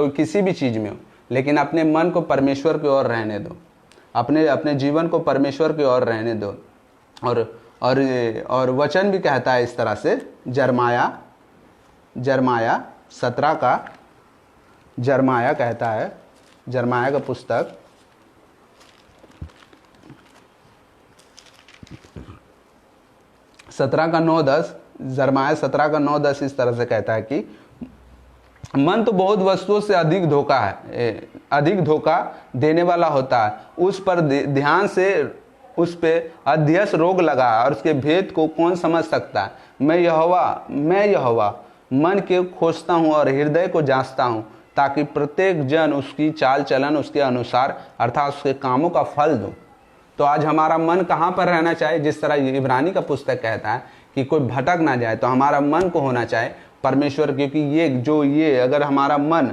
किसी भी चीज़ में हो, लेकिन अपने मन को परमेश्वर की ओर रहने दो, अपने जीवन को परमेश्वर की ओर रहने दो। और वचन भी कहता है इस तरह से, जरमाया 17 का, जरमाया कहता है, जरमाया का पुस्तक 17:9-10, जरमाया 17:9-10 इस तरह से कहता है कि मन तो बहुत वस्तुओं से अधिक धोखा देने वाला होता है। उस पर ध्यान से उस पे अध्यक्ष रोग लगा और उसके भेद को कौन समझ सकता है। मैं यहोवा मन के खोजता हूँ और हृदय को जांचता हूँ, ताकि प्रत्येक जन उसकी चाल चलन उसके अनुसार अर्थात उसके कामों का फल दूँ। तो आज हमारा मन कहाँ पर रहना चाहिए, जिस तरह इब्रानी का पुस्तक कहता है कि कोई भटक ना जाए, तो हमारा मन को होना चाहिए परमेश्वर, क्योंकि ये अगर हमारा मन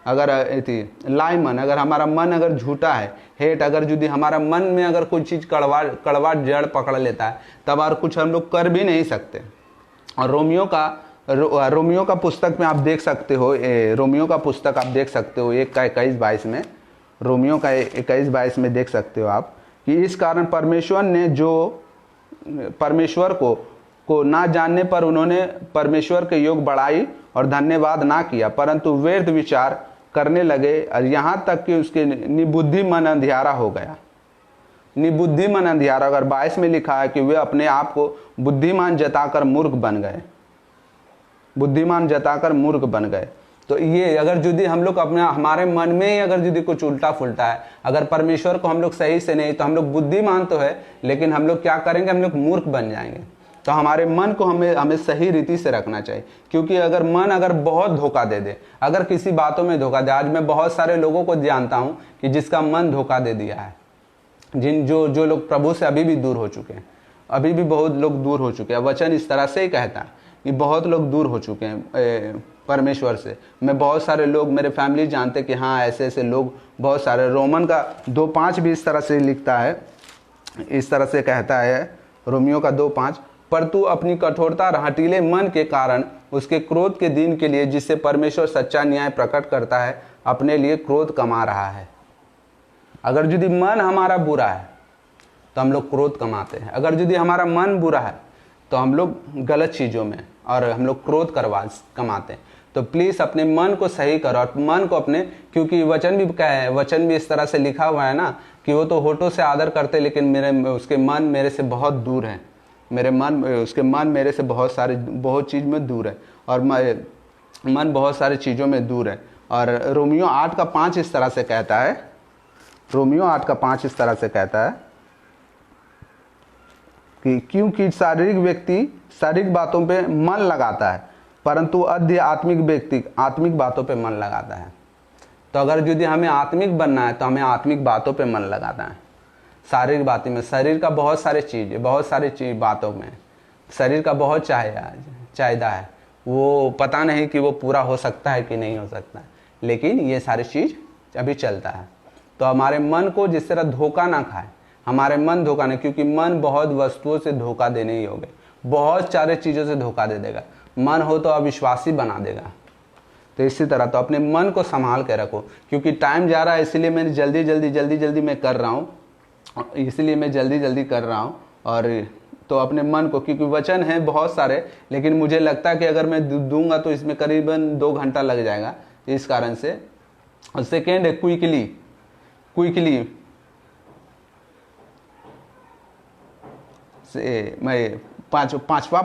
अगर अगर हमारा मन अगर झूठा है, हेट, अगर यदि हमारा मन में अगर कोई चीज़ कड़वा जड़ पकड़ लेता है, तब और कुछ हम लोग कर भी नहीं सकते। और रोमियो का पुस्तक में आप देख सकते हो, रोमियो का पुस्तक आप देख सकते हो 1:21-22 में, रोमियो का 21-22 में देख सकते हो आप कि इस कारण परमेश्वर ने जो परमेश्वर को ना जानने पर उन्होंने परमेश्वर के योग बढ़ाई और धन्यवाद ना किया, परंतु व्यर्थ विचार करने लगे और यहाँ तक कि उसके निबुद्धि मन अंधियारा हो गया। निबुद्धि मन अंधियारा, अगर 22 में लिखा है कि वे अपने आप को बुद्धिमान जताकर मूर्ख बन गए, बुद्धिमान जताकर मूर्ख बन गए। तो ये अगर यदि हम लोग हमारे मन में ही अगर यदि कुछ उल्टा फुल्टा है, अगर परमेश्वर को हम लोग सही से नहीं, तो हम लोग बुद्धिमान तो है, लेकिन हम लोग क्या करेंगे, हम लोग मूर्ख बन जाएंगे। तो हमारे मन को हमें सही रीति से रखना चाहिए, क्योंकि अगर मन अगर बहुत धोखा दे, अगर किसी बातों में धोखा दे, आज मैं बहुत सारे लोगों को जानता हूं कि जिसका मन धोखा दे दिया है, जो लोग प्रभु से अभी भी दूर हो चुके हैं, अभी भी बहुत लोग दूर हो चुके हैं। वचन इस तरह से ही कहता है कि बहुत लोग दूर हो चुके हैं परमेश्वर से। मैं बहुत सारे लोग, मेरे फैमिली जानते कि हाँ ऐसे लोग बहुत सारे। रोमन का 2:5 भी इस तरह से लिखता है, इस तरह से कहता है रोमियो का 2:5, पर तू अपनी कठोरता और हठीले मन के कारण उसके क्रोध के दिन के लिए, जिससे परमेश्वर सच्चा न्याय प्रकट करता है, अपने लिए क्रोध कमा रहा है। अगर यदि मन हमारा बुरा है तो हम लोग क्रोध कमाते हैं, अगर यदि हमारा मन बुरा है तो हम लोग गलत चीज़ों में और हम लोग क्रोध कमाते हैं। तो प्लीज़ अपने मन को सही करो और मन को अपने, क्योंकि वचन भी क्या है, वचन भी इस तरह से लिखा हुआ है ना कि वो तो होठों से आदर करते, लेकिन उसके मन मेरे से बहुत दूर है। मेरे मन, उसके मन मेरे से बहुत चीज़ में दूर है, और मन बहुत सारी चीज़ों में दूर है। और रोमियो 8:5 इस तरह से कहता है, रोमियो 8:5 इस तरह से कहता है कि क्योंकि शारीरिक व्यक्ति शारीरिक बातों पे मन लगाता है, परंतु आध्यात्मिक व्यक्ति आत्मिक बातों पे मन लगाता है। तो अगर यदि हमें आत्मिक बनना है तो हमें आत्मिक बातों पे मन लगाना है। शारीरिक बातों में, शरीर का बहुत सारी चीज़ बातों में शरीर का बहुत चाहिदा है, वो पता नहीं कि वो पूरा हो सकता है कि नहीं हो सकता है, लेकिन ये सारी चीज़ अभी चलता है। तो हमारे मन को जिस तरह धोखा ना खाए, हमारे मन धोखा नहीं, क्योंकि मन बहुत वस्तुओं से धोखा देने ही होगे, बहुत सारे चीज़ों से धोखा दे देगा। मन हो तो अविश्वासी बना देगा। तो इसी तरह तो अपने मन को संभाल के रखो, क्योंकि टाइम जा रहा है, इसलिए मैं जल्दी मैं कर रहा हूँ, इसलिए मैं जल्दी कर रहा हूँ। और तो अपने मन को, क्योंकि वचन है बहुत सारे, लेकिन मुझे लगता है कि अगर मैं दूंगा तो इसमें करीबन 2 घंटा लग जाएगा, इस कारण से। और सेकेंड है क्विकली से मैं पांचवा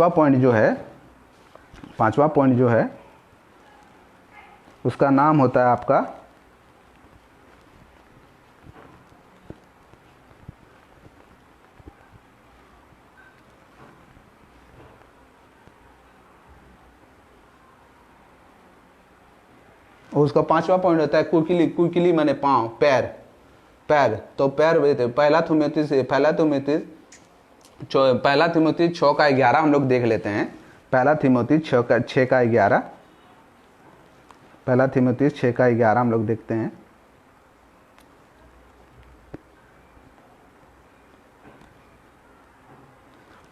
पॉइंट जो है उसका नाम होता है आपका उसका 5वां पॉइंट होता है क्विकली माने पाँव, पैर। तो पैर पहला थिमोथी 6:11 हम लोग देख लेते हैं। पहला थिमोथी 6:11 हम लोग देखते हैं।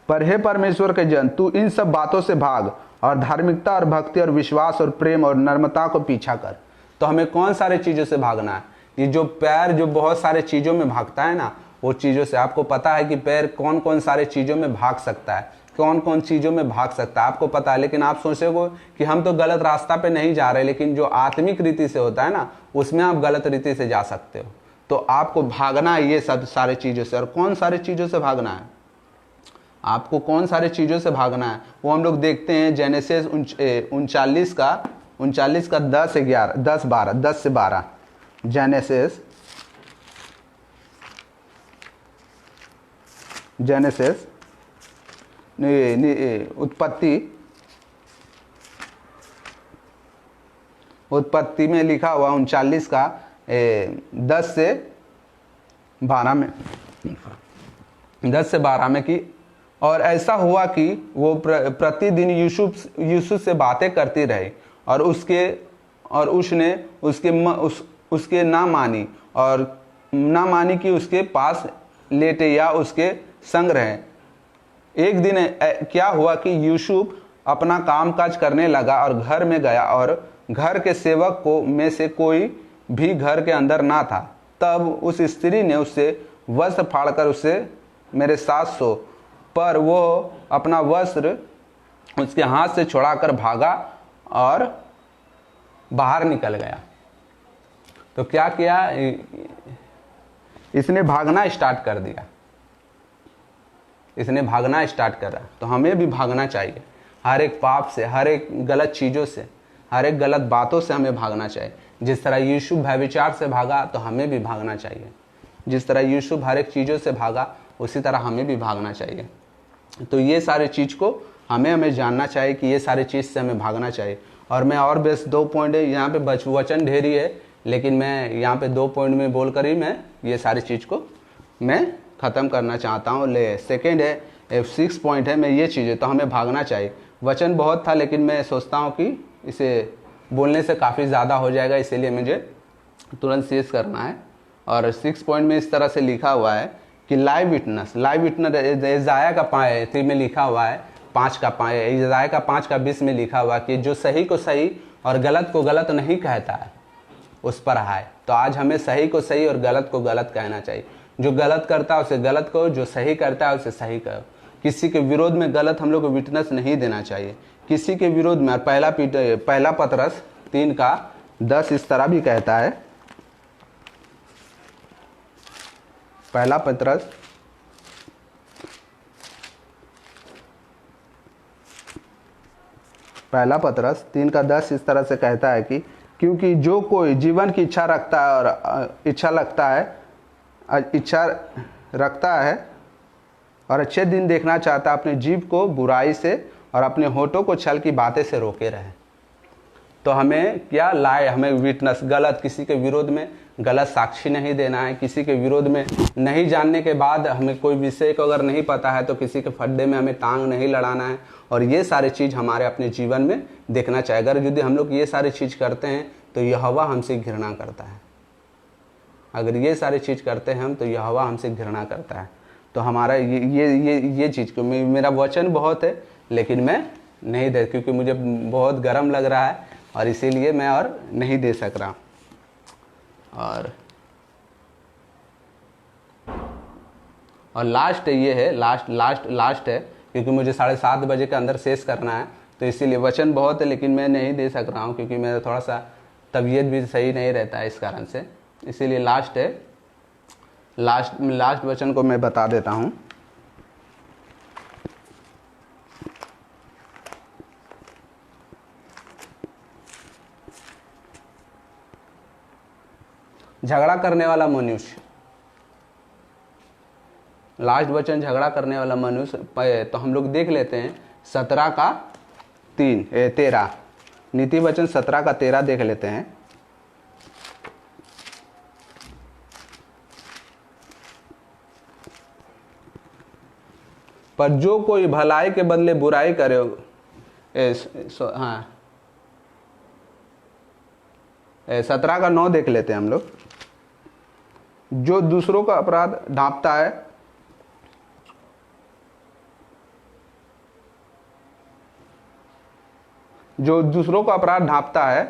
पर हे परमेश्वर के जन, तू इन सब बातों से भाग और धार्मिकता और भक्ति और विश्वास और प्रेम और नम्रता को पीछा कर। तो हमें कौन सारे चीज़ों से भागना है? ये जो पैर जो बहुत सारे चीज़ों में भागता है ना, वो चीज़ों से। आपको पता है कि पैर कौन कौन सारे चीज़ों में भाग सकता है, कौन कौन चीज़ों में भाग सकता है, आपको पता है। लेकिन आप सोचोगे कि हम तो गलत रास्ता पे नहीं जा रहे, लेकिन जो आत्मिक रीति से होता है ना, उसमें आप गलत रीति से जा सकते हो। तो आपको भागना है ये सब सारे चीज़ों से। और कौन सारी चीज़ों से भागना है? आपको कौन सारी चीज़ों से भागना है वो हम लोग देखते हैं। जेनेसिस 39 का 10 से 12। जेनेसिस उत्पत्ति में लिखा हुआ 39 का 10 से 12 में कि और ऐसा हुआ कि वो प्रतिदिन यूसुफ से बातें करती रही, और उसने उसके ना मानी कि उसके पास लेटे या उसके संग रहे। एक दिन क्या हुआ कि यूसुफ अपना कामकाज करने लगा और घर में गया, और घर के सेवक में से कोई भी घर के अंदर ना था। तब उस स्त्री ने उससे वस्त्र फाड़कर उससे मेरे साथ सो, पर वो अपना वस्त्र उसके हाथ से छुड़ाकर भागा और बाहर निकल गया। तो क्या किया? इसने भागना स्टार्ट कर दिया। इसने भागना स्टार्ट कर रहा। तो हमें भी भागना चाहिए, हर एक पाप से, हर एक गलत चीज़ों से, हर एक गलत बातों से हमें भागना चाहिए। जिस तरह यूसुफ व्यभिचार से भागा, तो हमें भी भागना चाहिए। जिस तरह यूसुफ हर एक चीज़ों से भागा, उसी तरह हमें भी भागना चाहिए। तो ये सारे चीज़ को हमें जानना चाहिए कि ये सारे चीज़ से हमें भागना चाहिए। और मैं और बस 2 पॉइंट है, यहाँ पे वचन ढेरी है, लेकिन मैं यहाँ पे 2 पॉइंट में बोलकर ही मैं ये सारी चीज़ को मैं ख़त्म करना चाहता हूँ। सेकेंड है 6 पॉइंट है, मैं ये चीज़ें तो हमें भागना चाहिए। वचन बहुत था, लेकिन मैं सोचता हूँ कि इसे बोलने से काफ़ी ज़्यादा हो जाएगा, इसीलिए मुझे तुरंत शेष करना है। और 6 पॉइंट में इस तरह से लिखा हुआ है कि लाइव विटनेस इज़ाया का 3 में लिखा हुआ है, 5 का 5 इज़ाया का 5 का 20 में लिखा हुआ कि जो सही को सही और गलत को गलत नहीं कहता है, उस पर हाय। तो आज हमें सही को सही और गलत को गलत कहना चाहिए। जो गलत करता है उसे गलत कहो, जो सही करता है उसे सही कहो। किसी के विरोध में गलत हम लोग को विटनेस नहीं देना चाहिए, किसी के विरोध में। और पहला पतरस 3 का 10 इस तरह भी कहता है। पहला पतरस पहला पतरस 3:10 इस तरह से कहता है कि क्योंकि जो कोई जीवन की इच्छा रखता है और इच्छा रखता है और अच्छे दिन देखना चाहता है, अपने जीव को बुराई से और अपने होठों को छल की बातें से रोके रहे। तो हमें क्या लाए, हमें विटनेस, गलत किसी के विरोध में गलत साक्षी नहीं देना है। किसी के विरोध में नहीं जानने के बाद हमें कोई विषय को अगर नहीं पता है तो किसी के फड्डे में हमें टांग नहीं लड़ाना है। और ये सारी चीज़ हमारे अपने जीवन में देखना चाहिए। अगर यदि हम लोग ये सारी चीज़ करते हैं तो यहोवा हमसे घृणा करता है। अगर ये सारी चीज़ करते हैं हम तो यहोवा हमसे घृणा करता है। तो हमारा ये चीज़ को मेरा वचन बहुत है लेकिन मैं नहीं दे, क्योंकि मुझे बहुत गर्म लग रहा है और इसीलिए मैं और नहीं दे सक रहा। और लास्ट ये है, लास्ट है, क्योंकि मुझे 7:30 बजे के अंदर शेष करना है। तो इसीलिए वचन बहुत है लेकिन मैं नहीं दे सक रहा हूँ, क्योंकि मेरा थोड़ा सा तबीयत भी सही नहीं रहता है इस कारण से। इसीलिए लास्ट है, लास्ट वचन को मैं बता देता हूँ। झगड़ा करने वाला मनुष्य, लास्ट वचन झगड़ा करने वाला मनुष्य। तो हम लोग देख लेते हैं 13 नीति वचन 17:13 देख लेते हैं। पर जो कोई भलाई के बदले बुराई करे, हाँ 17:9 देख लेते हैं हम लोग। जो दूसरों का अपराध ढांपता है, जो दूसरों का अपराध ढांपता है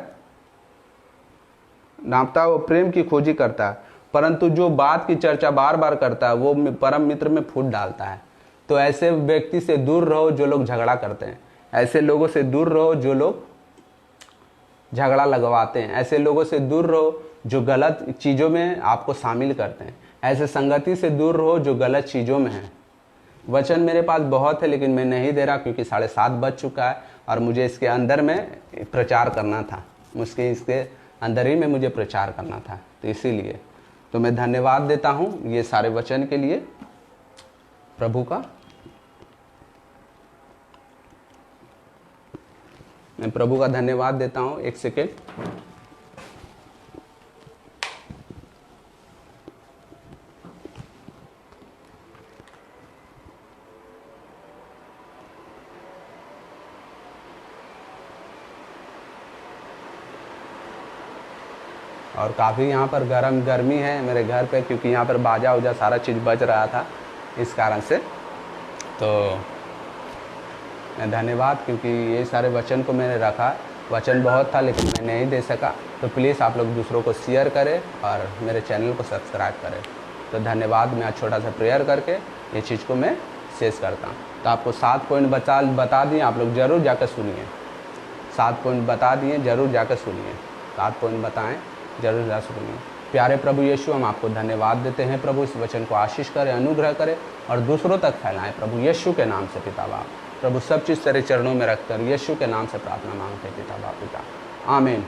वो प्रेम की खोजी करता है, परंतु जो बात की चर्चा बार बार करता है वो परम मित्र में फूट डालता है। तो ऐसे व्यक्ति से दूर रहो जो लोग झगड़ा करते हैं। ऐसे लोगों से दूर रहो जो लोग झगड़ा लगवाते हैं। ऐसे लोगों से दूर रहो जो गलत चीज़ों में आपको शामिल करते हैं। ऐसे संगति से दूर रहो जो गलत चीज़ों में है। वचन मेरे पास बहुत है लेकिन मैं नहीं दे रहा, क्योंकि 7:30 बज चुका है और मुझे इसके अंदर में प्रचार करना था। इसके अंदर ही में मुझे प्रचार करना था। तो इसीलिए तो मैं धन्यवाद देता हूँ ये सारे वचन के लिए प्रभु का। मैं प्रभु का धन्यवाद देता हूँ। एक सेकेंड। और काफ़ी यहाँ पर गर्मी है मेरे घर पे, क्योंकि यहाँ पर बाजा उजा सारा चीज़ बज रहा था इस कारण से। तो मैं धन्यवाद, क्योंकि ये सारे वचन को मैंने रखा। वचन बहुत था लेकिन मैं नहीं दे सका। तो प्लीज़ आप लोग दूसरों को शेयर करें और मेरे चैनल को सब्सक्राइब करें। तो धन्यवाद। मैं आज छोटा सा प्रेयर करके ये चीज़ को मैं शेष करता हूँ। तो आपको 7 पॉइंट बता दिए, आप लोग ज़रूर जाकर सुनिए। 7 पॉइंट बता दिए, ज़रूर जाकर सुनिए। 7 पॉइंट बताएँ, जरूर जा सुनिए। प्यारे प्रभु यीशु, हम आपको धन्यवाद देते हैं प्रभु। इस वचन को आशीष करें, अनुग्रह करें और दूसरों तक फैलाएं प्रभु यीशु के नाम से पिता बाप। प्रभु सब चीज़ तेरे चरणों में रखकर यीशु के नाम से प्रार्थना मांगते पिता बाप पिता, आमीन।